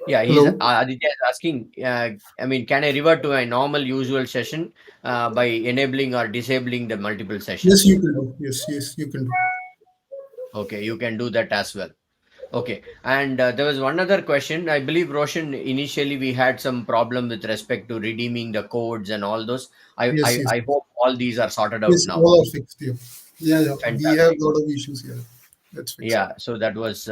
Yeah, he's Hello. Aditya is asking. I mean, can I revert to my normal usual session by enabling or disabling the multiple Yes, sessions? you can do. Yes, yes, you can do. Okay, you can do that as well. Okay, and there was one other question. I believe, Roshan, initially we had some problem with respect to redeeming the codes and all those. I Yes, I, yes. I hope all these are sorted out Yes, now. all are fixed here. Yeah, yeah. We have Fantastic. a lot of issues here. That's fixed. Yeah, so that was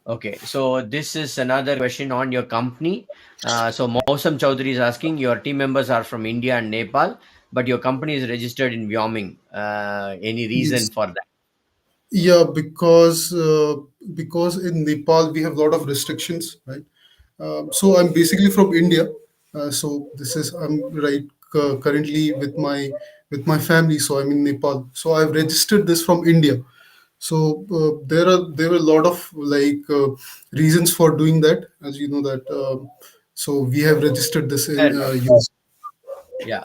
Okay, so this is another question on your company. So Mausam Chowdhury is asking, your team members are from India and Nepal, but your company is registered in Wyoming. Any reason Yes. for that? Yeah, because in Nepal we have a lot of restrictions, right? So I'm basically from India. So this is I'm right currently with my family. So I'm in Nepal. So I've registered this from India. So there were a lot of reasons for doing that, as you know that. So we have registered this Fair in enough. US. Yeah.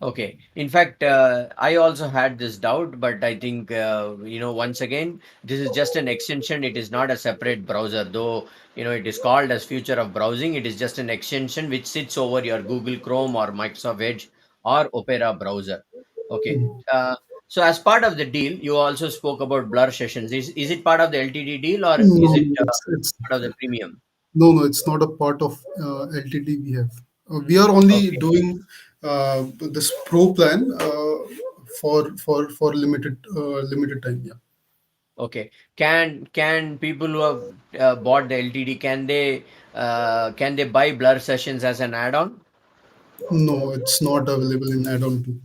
Okay. In fact, I also had this doubt, but I think, once again, this is just an extension. It is not a separate browser, though, it is called as future of browsing. It is just an extension which sits over your Google Chrome or Microsoft Edge or Opera browser. Okay. So as part of the deal, you also spoke about blur sessions. Is it part of the LTD deal or is No, it no, it's part of the premium? no, it's not a part of LTD we have. We are only Okay. doing this pro plan for limited time. Yeah. Okay. Can people who have bought the LTD can they buy blur sessions as an add-on? No, it's not available in add-on too.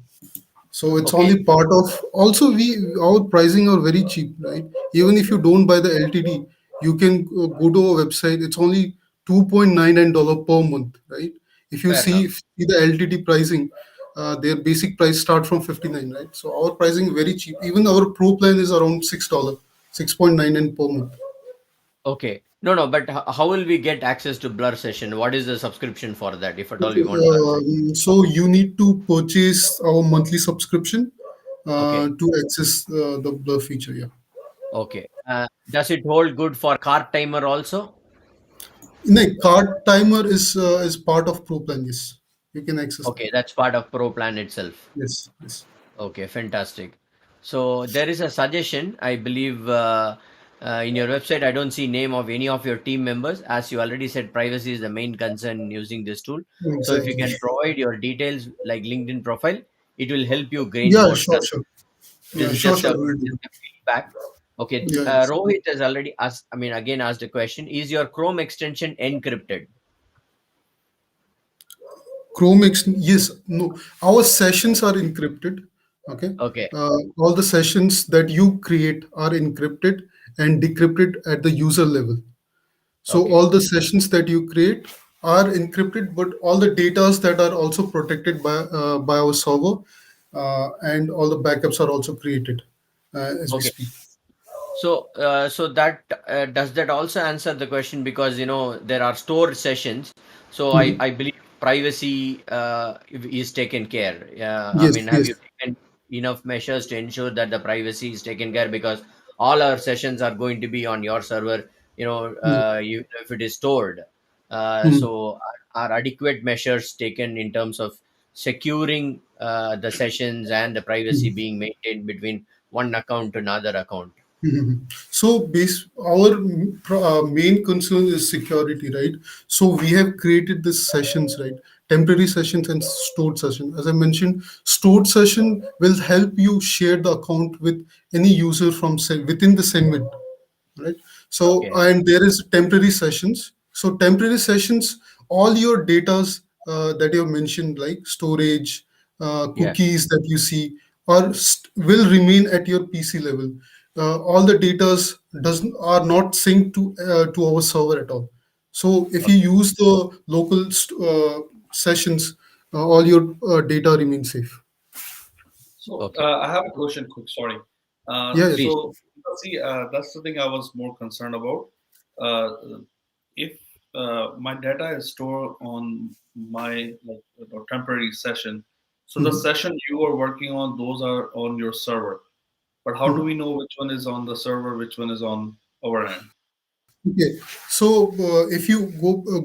So it's Okay, only part of. Also, we our pricing are very cheap, right? Even if you don't buy the LTD, you can go to our website. It's only $2.99 per month, right? If you fair enough. see the LTD pricing, their basic price start from 59, right? So our pricing very cheap. Even our pro plan is around $6, 6.99 per month. Okay. No, no, but how will we get access to blur session? What is the subscription for that, if at all we Okay, want blur session? so you need to purchase our monthly subscription Okay. to access the blur feature. Yeah. Okay. Does it hold good for cart timer also? No, card timer is part of Pro Plan. Yes, you can access that. Okay, that's part of Pro Plan itself. Yes, yes. Okay, fantastic. So there is a suggestion, I believe, in your website. I don't see name of any of your team members. As you already said, privacy is the main concern in using this tool. So if you Exactly. can provide your details like LinkedIn profile, it will help you gain Yeah, more sure, trust. sure. This Yeah, is sure, just sure. a, We'll just do. a feedback. Okay, Yeah, yes. Rohit has already asked. I mean, again asked a question: is your Chrome extension encrypted? Yes, no. Our sessions are encrypted. Okay. Okay, All the sessions that you create are encrypted and decrypted at the user level. So okay, all the sessions that you create are encrypted, but all the datas that are also protected by our server, and all the backups are also created as we okay. speak. So that does that also answer the question, because there are stored sessions. So I Mhm. I believe privacy is taken care. I Yes, mean, have yes. you taken enough measures to ensure that the privacy is taken care? Because all our sessions are going to be on your server. Yeah. If it is stored. Mhm. So are adequate measures taken in terms of securing the sessions and the privacy Mhm. being maintained between one account to another account? Mhm. So, our main concern is security, right? So, we have created this sessions, right? Temporary sessions and stored session. As I mentioned, stored session will help you share the account with any user from within the segment, right? So Okay. and there is temporary sessions. So temporary sessions, all your datas that you have mentioned, like storage, Yeah. cookies that you see, will remain at your PC level. All the datas does are not synced to our server at all. So if you Okay. use the local sessions, all your data remains safe. So Okay. I have a question, quick. Sorry. Yeah, yeah. Please. So see, that's the thing I was more concerned about. Uh, if my data is stored on my temporary session, so the Mhm. session you are working on, those are on your server. But how do Mhm. we know which one is on the server, which one is on our end? Okay, so if you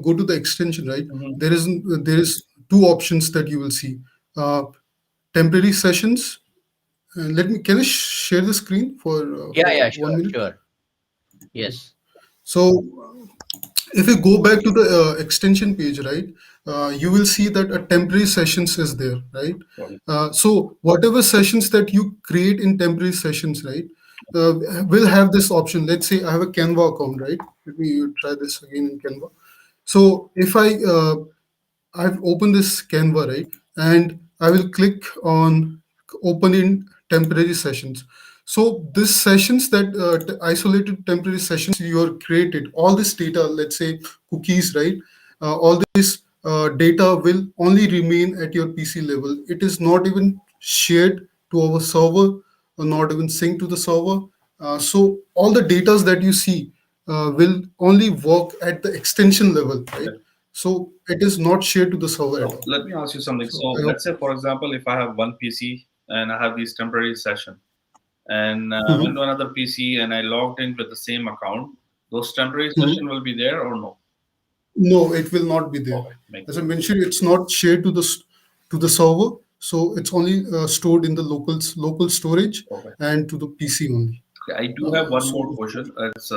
go to the extension, right, Hmm. there is two options that you will see. Uh, Temporary sessions. Let me. Can I share the screen Yeah, for yeah, one sure, minute? sure. Yes. So if you go back to the extension page, right, you will see that a temporary sessions is there, right? Sorry. So whatever sessions that you create in temporary sessions, right, will have this option. Let's say I have a Canva account, right? Let me try this again in Canva. So if I've opened this Canva, right? And I will click on open in temporary sessions. So this sessions that isolated temporary sessions you are created, all this data, let's say cookies, right? All this data will only remain at your PC level. It is not even shared to our server, or not even synced to the server. So all the data that you see will only work at the extension level, right? Okay. So it is not shared to the server at So all. let me ask you something. So So I hope. let's say, for example, if I have one PC and I have these temporary session, and went to Mhm. another PC and I logged in with the same account, those temporary Mhm. session will be there or no? No, it will not be there. Okay, makes As I sense. mentioned, it's not shared to to the server, so it's only stored in the local storage Okay. and to the PC only. Okay, I do have one more So. question. It's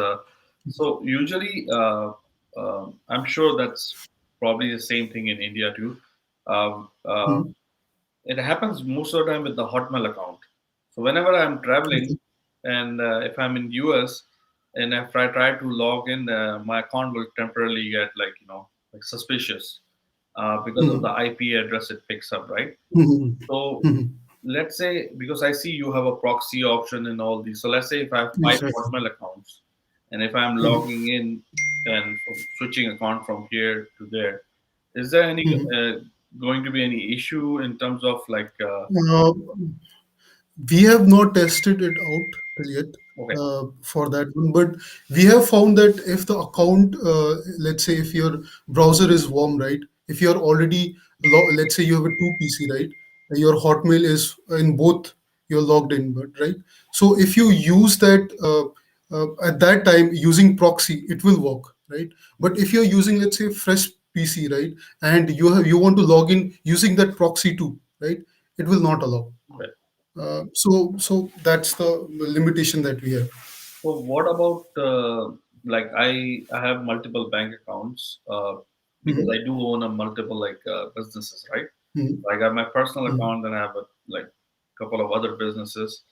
so usually, I'm sure that's probably the same thing in India too. Um, uh, Mhm. it happens most of the time with the Hotmail account. So whenever I'm traveling Okay. and if I'm in US and if I try to log in, my account will temporarily get like suspicious because of the Mhm. IP address it picks up, right? Mhm. So Mhm. let's say because I see you have a proxy option in all these. So let's say if I have five Exactly. Hotmail accounts and if I'm Mhm. logging in and switching account from here to there, is there any Mhm. going to be any issue in terms of Uh, we have not tested it out till yet okay, for that one, but we have found that if the account, let's say if your browser is warm, right? If you're already, let's say you have a two PC, right? Your Hotmail is in both, you're logged in, but right? So if you use that at that time using proxy, it will work, right? But if you're using, let's say, fresh PC, right, and you want to log in using that proxy too, right? It will not allow. okay. So that's the limitation that we have. So what about like I have multiple bank accounts because Mhm. I do own a multiple businesses, right? Mhm. I got my personal Mhm. account and I have a like couple of other businesses.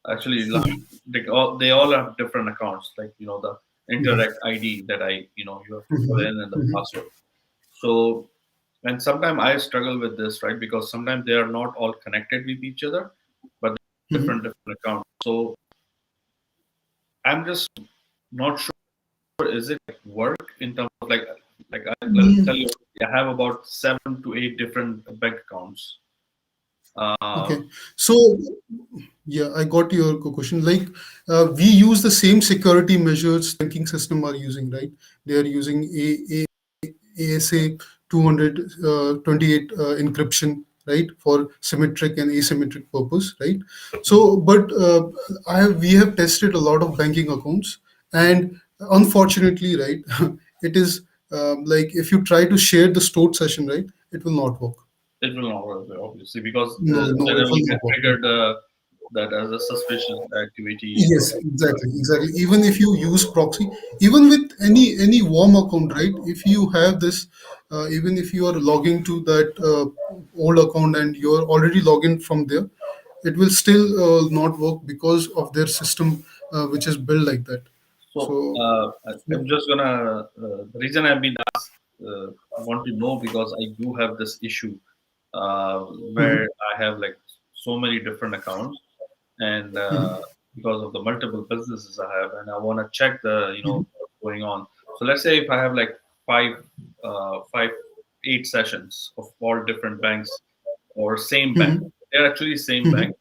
Actually, they all have different accounts, like the Mhm. Interact ID that you have to put Mhm. in and the Mhm. password. So, and sometimes I struggle with this, right? Because sometimes they are not all connected with each other, but they're Mhm. different accounts. So I'm just not sure is it like work in terms of let me tell Mhm. you, I have about 7 to 8 different bank accounts. Uh, Okay. So yeah, I got your question. Like we use the same security measures banking system are using, right? They are using ASA 228 encryption, right, for symmetric and asymmetric purpose, right? So, but we have tested a lot of banking accounts, and unfortunately, right, it is like if you try to share the stored session, right, it will not work. it will not work, obviously, because No, no, then it it will will get not work. triggered that as a suspicious activity. Yes, exactly, exactly. Even if you use proxy, even with any warm account, right? If you have this, even if you are logging to that old account and you are already logged in from there, it will still not work because of their system, which is built like that. So So, yeah. I'm just gonna. The reason I've been asked, want to know because I do have this issue where Mhm. I have like so many different accounts, and Mhm. because of the multiple businesses I have, and I want to check the Mhm. what's going on. So let's say if I have like five, five, 8 sessions of all different banks or same bank, Mhm. they're actually same bank,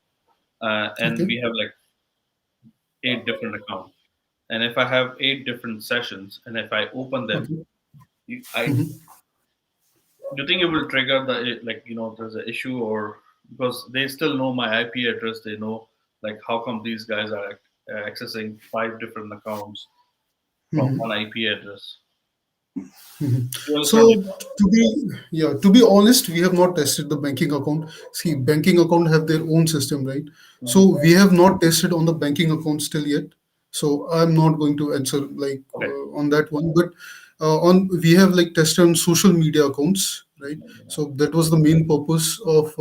Mhm. and Okay. we have like 8 different accounts. And if I have 8 different sessions, and if I open them, Okay. I Mhm. do you think it will trigger the there's an issue, or because they still know my IP address, they know like how come these guys are accessing 5 different accounts from Mhm. one IP address. Mhm. You understand? So to be honest, we have not tested the banking account. See, banking account have their own system, right? Mhm. So we have not tested on the banking account still yet. So I'm not going to answer like Okay. on that one. But on we have like tested on social media accounts, right? Yeah. So that was the main purpose of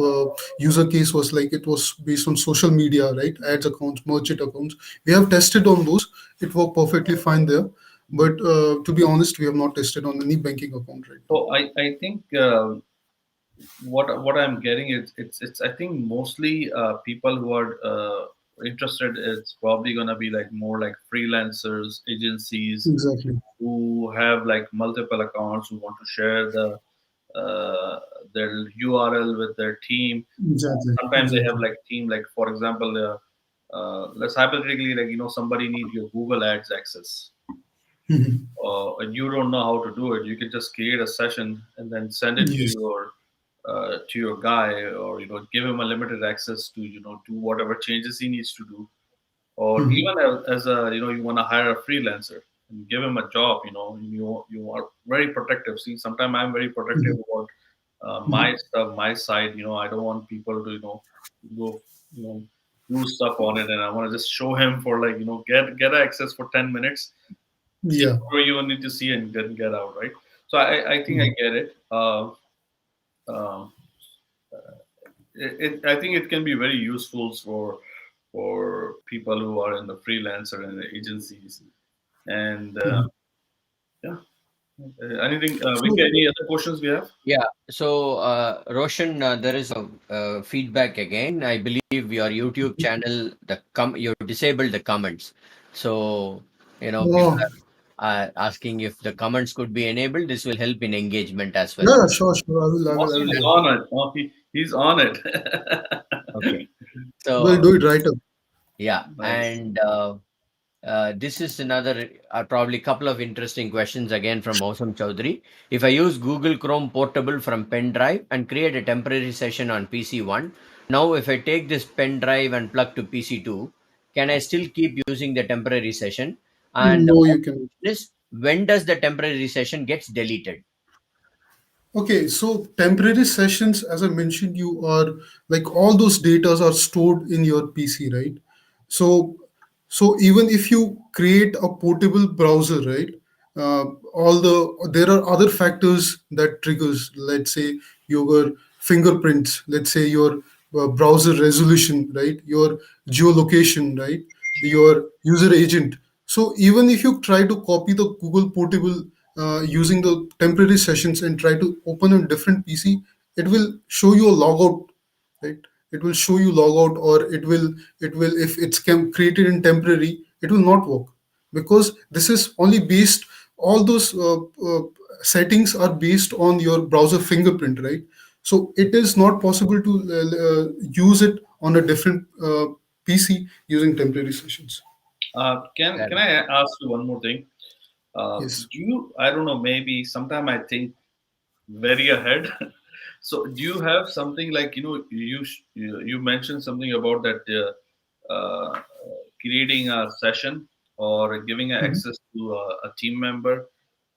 user case was like it was based on social media, right? Ads accounts, merchant accounts. We have tested on those. It worked perfectly fine there. But to be honest, we have not tested on any banking account right now. So I think what I'm getting is it's I think mostly people who are interested. It's probably gonna be like more like freelancers, agencies Exactly. who have like multiple accounts who want to share uh, their URL with their team. Exactly. Sometimes they have Exactly. like team, like for example, let's hypothetically, like somebody needs your Google Ads access, Mhm. and you don't know how to do it. You can just create a session and then send it Yes. to your guy, or give him a limited access to do whatever changes he needs to do, or Mhm. even as a you want to hire a freelancer and give him a job. You are very protective. See, sometimes I'm very protective Mhm. about my Mhm. stuff, my side. I don't want people to go you know do stuff on it, and I want to just show him for like get access for 10 minutes, see Yeah. whatever you need to see, and then get out, right? So I think I Mhm. get it. Um, I think it can be very useful for people who are in the freelancer and the agencies. And Mhm. yeah, anything, Vicky, So, any other questions we have? Yeah. So, Roshan, there is a feedback again. I believe your YouTube channel, you disabled the comments. So, people oh, are asking if the comments could be enabled. This will help in engagement as well. yeah, sure, sure. I will, I will, I Awesome will is do it. on it. Oh, he's on it. Okay. We'll So, do it right up. yeah. Nice. And this is another, probably couple of interesting questions again from Osam Chaudhary. If I use Google Chrome Portable from pen drive and create a temporary session on PC1, now if I take this pen drive and plug to PC2, can I still keep using the temporary session? And the No, more you can. question is, when does the temporary session gets deleted? Okay, so temporary sessions, as I mentioned, you are like all those datas are stored in your PC, right? So, so even if you create a portable browser, right? All there are other factors that triggers. Let's say your fingerprints. Let's say your browser resolution, right? Your geolocation, right? Your user agent. So even if you try to copy the Google portable using the temporary sessions and try to open a different PC, it will show you a logout, right? It will show you logout, or it will if it's created in temporary, it will not work because this is only based. All those settings are based on your browser fingerprint, right? So it is not possible to use it on a different PC using temporary sessions. Can I ask you one more thing? Yes. Do you? I don't know. Maybe sometime I think very ahead. So do you have something like you mentioned something about that creating a session or giving Mhm. access to a team member,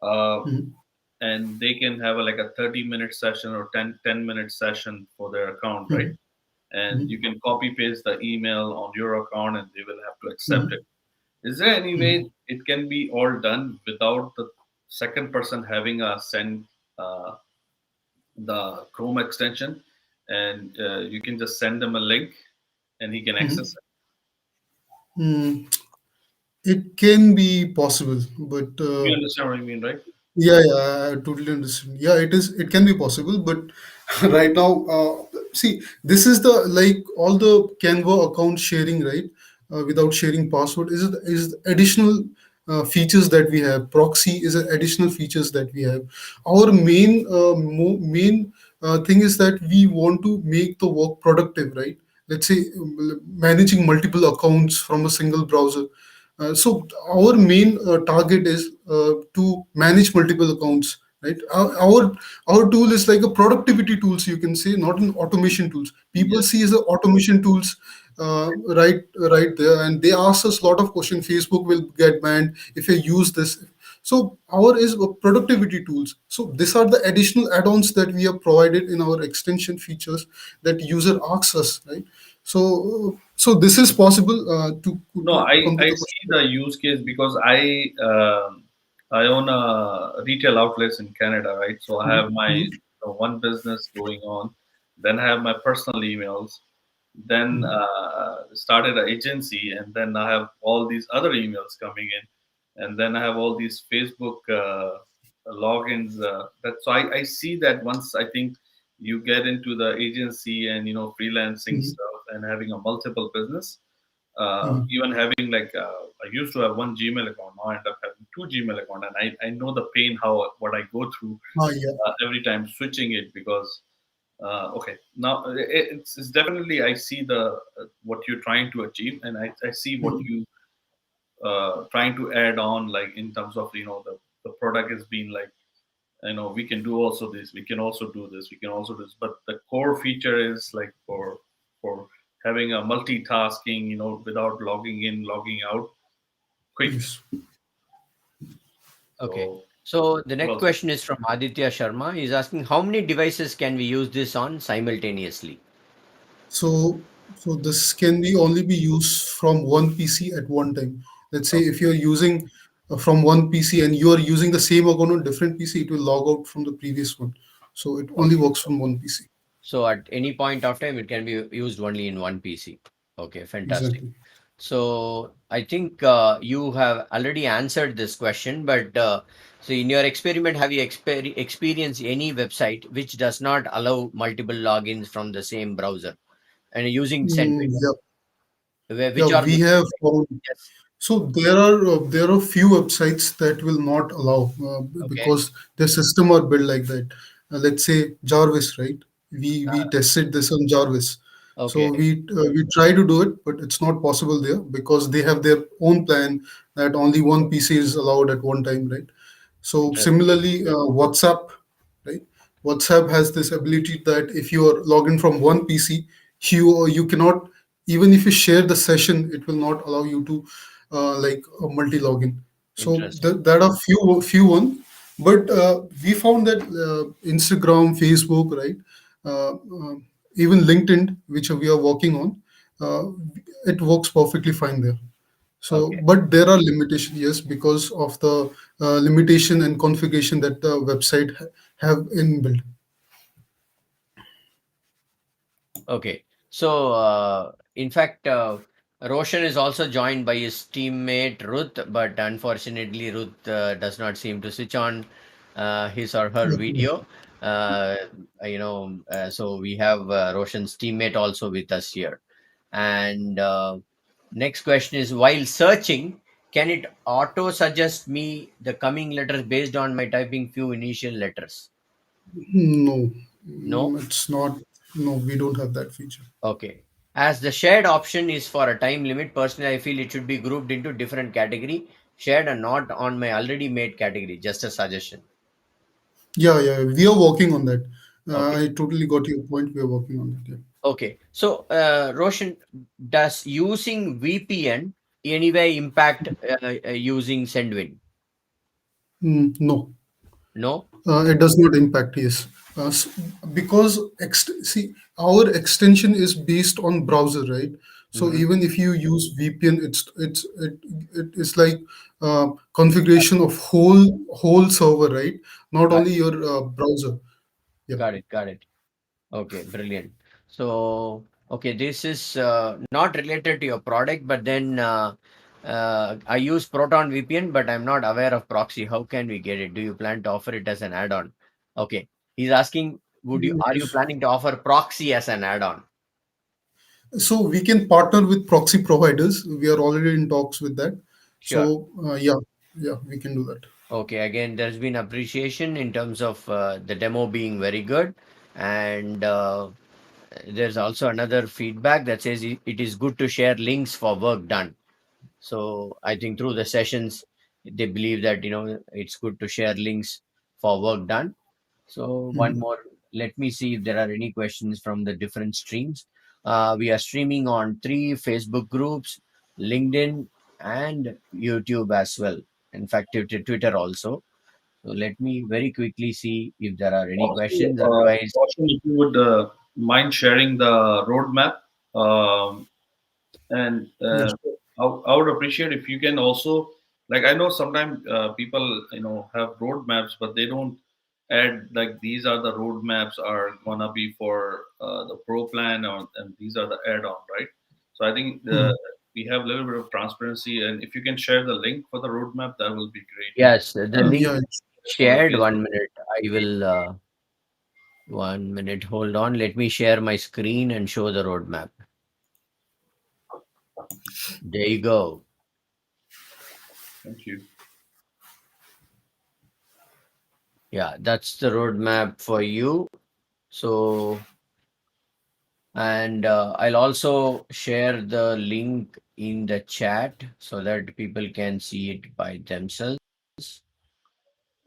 uh, Mhm. and they can have like a 30-minute session or 10-minute session for their account, right? Mhm. And Mhm. you can copy paste the email on your account and they will have to accept it. Mhm. Is there any way Mhm. it can be all done without the second person having a send uh, the Chrome extension, and you can just send them a link and he can access Mhm. it? Mm, it can be possible, but You understand what I mean, right? yeah, yeah, I totally understand. Yeah, it is. It can be possible, but right now, see, this is the like all the Canva account sharing, right? Without sharing password is additional features that we have. Proxy is an additional features that we have. Our main thing is that we want to make the work productive, right? Let's say managing multiple accounts from a single browser. So our main target is to manage multiple accounts, right? Our tool is like a productivity tools, you can say, not an automation tools. People Yes. see as the automation tools right there, and they ask us a lot of questions. Facebook will get banned if you use this. So our is productivity tools. So these are the additional add-ons that we have provided in our extension features that user asks us, right? So this is possible No, to come to I the see question. the use case because I own a retail outlets in Canada, right? So I have my Mhm, one business going on, then I have my personal emails, then mhm, started an agency, and then I have all these other emails coming in, and then I have all these Facebook logins. So I see that once I think you get into the agency and freelancing Mhm. stuff and having a multiple business, Mhm. even having I used to have one Gmail account. Now I end up having two Gmail account, and I know the pain how what I go through Yeah. every time switching it because okay, now it's definitely I see the what you're trying to achieve, and I see what Mhm. you trying to add on, like in terms of the product is being like, we can do also this, we can also do this, we can also do this, but the core feature is like for having a multitasking, without logging in, logging out quick. Yes. Okay. So So the next well said. question is from Aditya Sharma. He's asking how many devices can we use this on simultaneously? So, so this can be only be used from one PC at one time. Let's say if Okay. you're using from one PC and you are using the same account on different PC, it will log out from the previous one. So it only Okay. works from one PC. So at any point of time, it can be used only in one PC. Okay, fantastic. Exactly. So I think you have already answered this question, but so in your experiment, have you experienced any website which does not allow multiple logins from the same browser and using Send.win? Yeah, Which yeah, are we those have websites? found. Yes. So there are few websites that will not allow Okay. because the system are built like that. Let's say Jarvis, right? We tested this on Jarvis. So Okay. we try to do it, but it's not possible there because they have their own plan that only one PC is allowed at one time, right? So Interesting. similarly, WhatsApp, right? WhatsApp has this ability that if you are logged in from one PC, you cannot, even if you share the session, it will not allow you to like a multi login. So Interesting. there are few one, but we found that Instagram, Facebook, right, even LinkedIn, which we are working on, uh, it works perfectly fine there. So, Okay. but there are limitations, yes, because of the limitation and configuration that the website have inbuilt. Okay. So, in fact, Roshan is also joined by his teammate Ruth, but unfortunately, Ruth does not seem to switch on his or her Okay. video. Uh, so we have Roshan's teammate also with us here. And next question is, while searching, can it auto suggest me the coming letters based on my typing few initial letters? No, No? it's not. No, we don't have that feature. Okay. As the shared option is for a time limit, personally, I feel it should be grouped into different category, shared and not on my already made category. Just a suggestion. Yeah, yeah, we are working on that. Okay. I totally got your point. We are working on that. Yeah. Okay. So, Roshan, does using VPN anyway impact using Sendwin? No, No? it does not impact, yes. Because see, our extension is based on browser, right? So Hmm. even if you use VPN, it is like configuration of whole server, right? Not Got only your browser. Yeah. got it. Got it. Okay, brilliant. So, okay, this is not related to your product, but then I use Proton VPN, but I'm not aware of proxy. How can we get it? Do you plan to offer it as an add-on? Okay, he's asking, are you planning to offer proxy as an add-on? So we can partner with proxy providers. We are already in talks with that. Sure. So yeah, we can do that. Okay, again, there's been appreciation in terms of the demo being very good, and there's also another feedback that says it is good to share links for work done. So I think through the sessions, they believe that it's good to share links for work done. So one Mhm. more, let me see if there are any questions from the different streams. We are streaming on 3 Facebook groups, LinkedIn, and YouTube as well. In fact, Twitter also. So let me very quickly see if there are any Also, questions. Otherwise, Kaushal, if you would mind sharing the roadmap, and Yes. I would appreciate if you can also, like, I know sometimes people have roadmaps, but they don't add like these are the roadmaps are gonna be for the pro plan, or and these are the add-on, right? So I think Mhm. we have a little bit of transparency. And if you can share the link for the roadmap, that will be great. Yes, the link Yeah. On the shared. Facebook. 1 minute. I will. 1 minute. Hold on. Let me share my screen and show the roadmap. There you go. Thank you. Yeah, that's the roadmap for you. So, and I'll also share the link in the chat so that people can see it by themselves.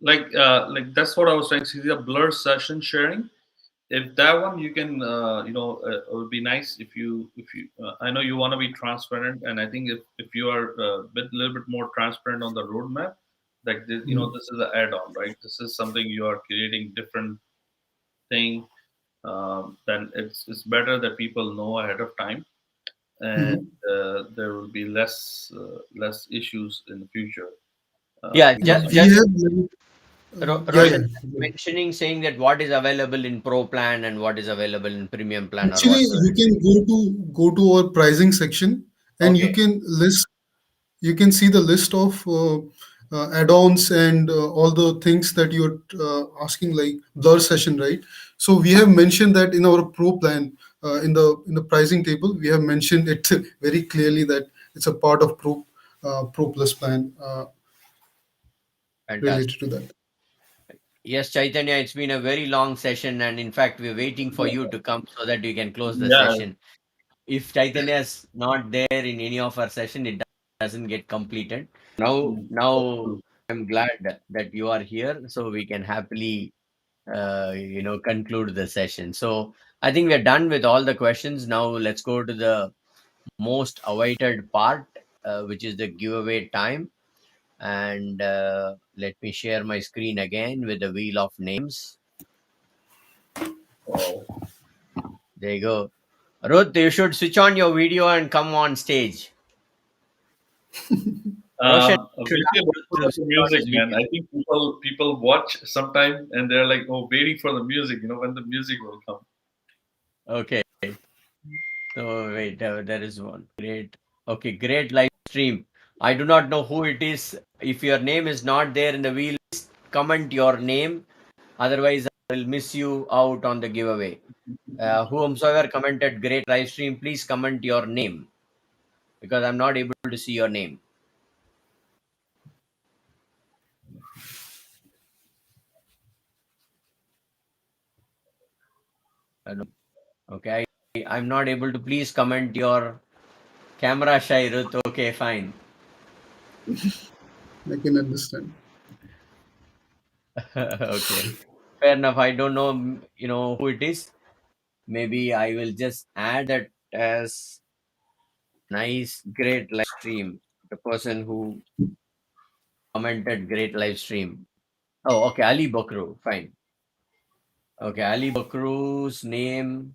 Like that's what I was trying to see, the blur session sharing. If that one you can, it would be nice if you I know you want to be transparent, and I think if you are a little bit more transparent on the roadmap, like this, this is an add-on, right? This is something you are creating different thing. Then it's better that people know ahead of time, and Mhm. there will be less issues in the future. Yeah, Yeah, Because we just have like, yeah, Roshan yeah. mentioning saying that what is available in Pro plan and what is available in Premium plan or Actually, whatsoever. you can go to our pricing section, and you Okay, can list. You can see the list of add-ons and all the things that you're asking, like blur session, right? So we have mentioned that in our pro plan, in the pricing table, we have mentioned it very clearly that it's a part of pro plus plan fantastic. related to that. Yes, Chaitanya, it's been a very long session, and in fact, we're waiting for you to come so that we can close the yeah, session. If Chaitanya is not there in any of our session, it doesn't get completed. that's Now true. I'm glad that you are here, so we can happily, conclude the session. So I think we're done with all the questions. Now let's go to the most awaited part, which is the giveaway time. And let me share my screen again with the wheel of names. Wow. There you go. Ruth, you should switch on your video and come on stage. Roshan should Vinky, ask look Ruth for to the switch on music, his man. video. I think people watch sometime and they're like, oh, waiting for the music. When the music will come. Okay. So wait, there is one. Great. Okay, great live stream. I do not know who it is. If your name is not there in the wheel, comment your name. Otherwise, I will miss you out on the giveaway. Whomsoever commented great live stream, please comment your name because I'm not able to see your name. I don't- Okay, I'm not able to. Please comment your camera shy Ruth. Okay, fine. I can understand. Okay, fair enough. I don't know, who it is. Maybe I will just add that as nice, great live stream. The person who commented great live stream. Oh, okay, Ali Bakru. Fine. Okay, Ali Bakru's name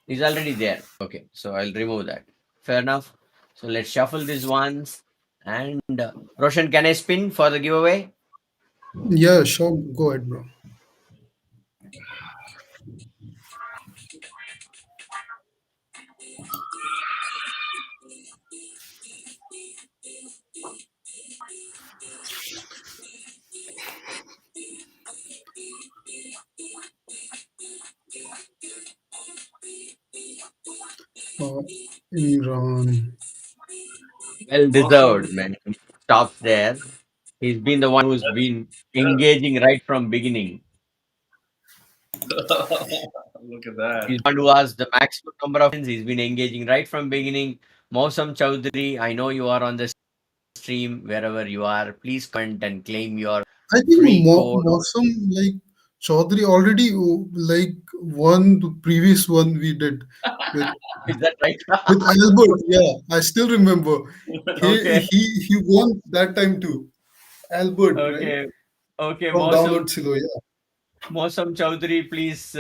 is already there. Okay, so I'll remove that. Fair enough. So let's shuffle these ones. And Roshan, can I spin for the giveaway? Yeah, sure. Go ahead, bro. Uh, Imran. Well Awesome. deserved, man. Stops there. He's been the one who's been Yeah. engaging right from beginning. Look at that. He's the one who has the maximum number of friends. He's been engaging right from beginning. Mausam Chowdhury, I know you are on the stream wherever you are. Please comment and claim your I think free code. Mosam, like Chaudhary already like won the previous one we did with Is that right? with Albert. Yeah, I still remember. He Okay. he he won that time too. Albert, right? Okay. Okay. From Download Silo. Yeah. Mausam Chowdhury, please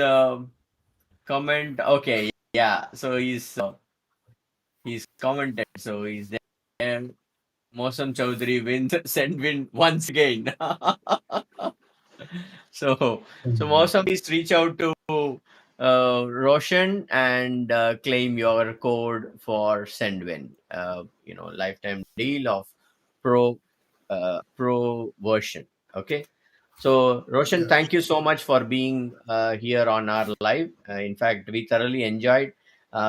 comment. Okay. Yeah. So he's commented. So he's there. Mausam Chowdhury wins Send.win once again. So, Mhm. Mausam, please reach out to Roshan and claim your code for Send.win. Lifetime deal of pro pro version. Okay. So Roshan, Yeah. thank you so much for being here on our live. In fact, we thoroughly enjoyed.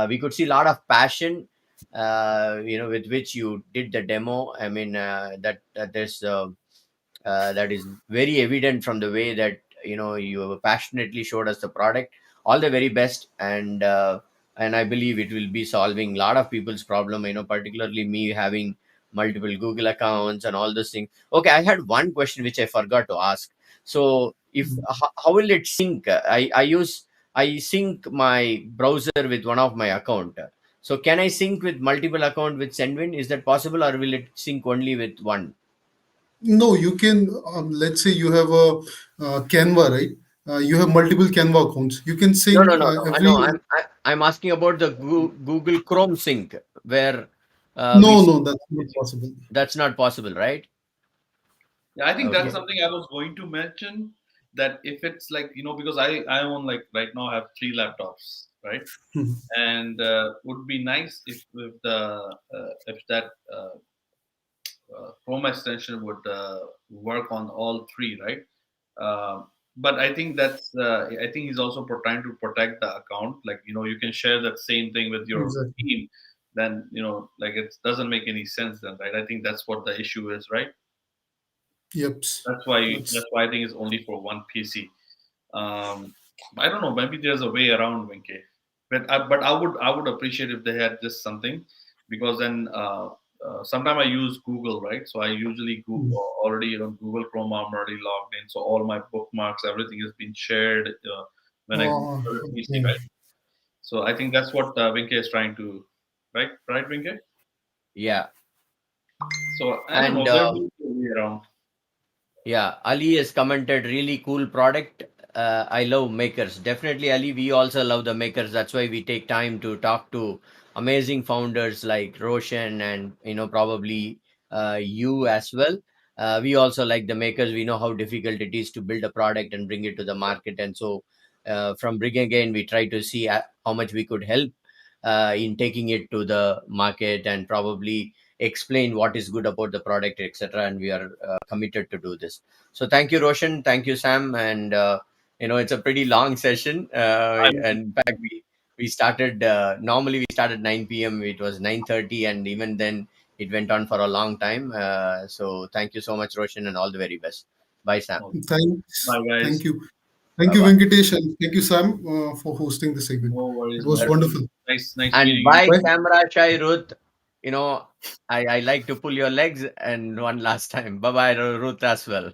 We could see a lot of passion, with which you did the demo. I mean, that is very evident from the way that you passionately showed us the product. All the very best, and I believe it will be solving a lot of people's problem, particularly me having multiple Google accounts and all those things. Okay, I had one question which I forgot to ask. So if Mm. how will it sync? I sync my browser with one of my account. So can I sync with multiple account with Sendwin? Is that possible, or will it sync only with one? No, you can. Let's say you have a Canva, right? You have multiple Canva accounts. You can No, sync no, no, no. I every. know. I'm asking about the Google Chrome sync, where we No, sync. no, that's not possible. That's not possible, right? Yeah, I think that's Okay. something I was going to mention. That if it's like, because I own, like, right now I have 3 laptops, right? Mhm. And would be nice if that Chrome extension would work on all three, right? But I think he's also trying to protect the account. Like, you can share that same thing with your Exactly. team. Then, like, it doesn't make any sense then, right? I think that's what the issue is, right? Yep. That's why I think it's only for one PC. Um, I don't know. Maybe there's a way around, Vinke. But I would appreciate if they had just something, because then sometime I use Google, right? So I usually Mm. already on Google Chrome. I'm already logged in, so all my bookmarks, everything has been shared when I go to the PC, Okay. right? So I think that's what Vinke is trying to, right, Vinke. Yeah. So I don't And know. There will be a way around. yeah, Ali has commented, really cool product. I love makers. Definitely, Ali, we also love the makers. That's why we take time to talk to amazing founders like Roshan and, probably you as well. We also like the makers. We know how difficult it is to build a product and bring it to the market. And so from Bring Again, we try to see how much we could help in taking it to the market and probably explain what is good about the product, etc. And we are committed to do this. So thank you, Roshan. Thank you, Sam. And it's a pretty long session. And in fact, we started normally we started 9 p.m. It was 9:30, and even then it went on for a long time. So thank you so much, Roshan, and all the very best. Bye, Sam. Thanks. Bye, guys. Thank you. Thank Bye you, bye. Venkatesh, and thank you, Sam, for hosting this segment. No It worries, was man. wonderful. Nice And meeting you. bye, Bye. camera shy Ruth. I like to pull your legs, and one last time. Bye bye, Ruth, as well.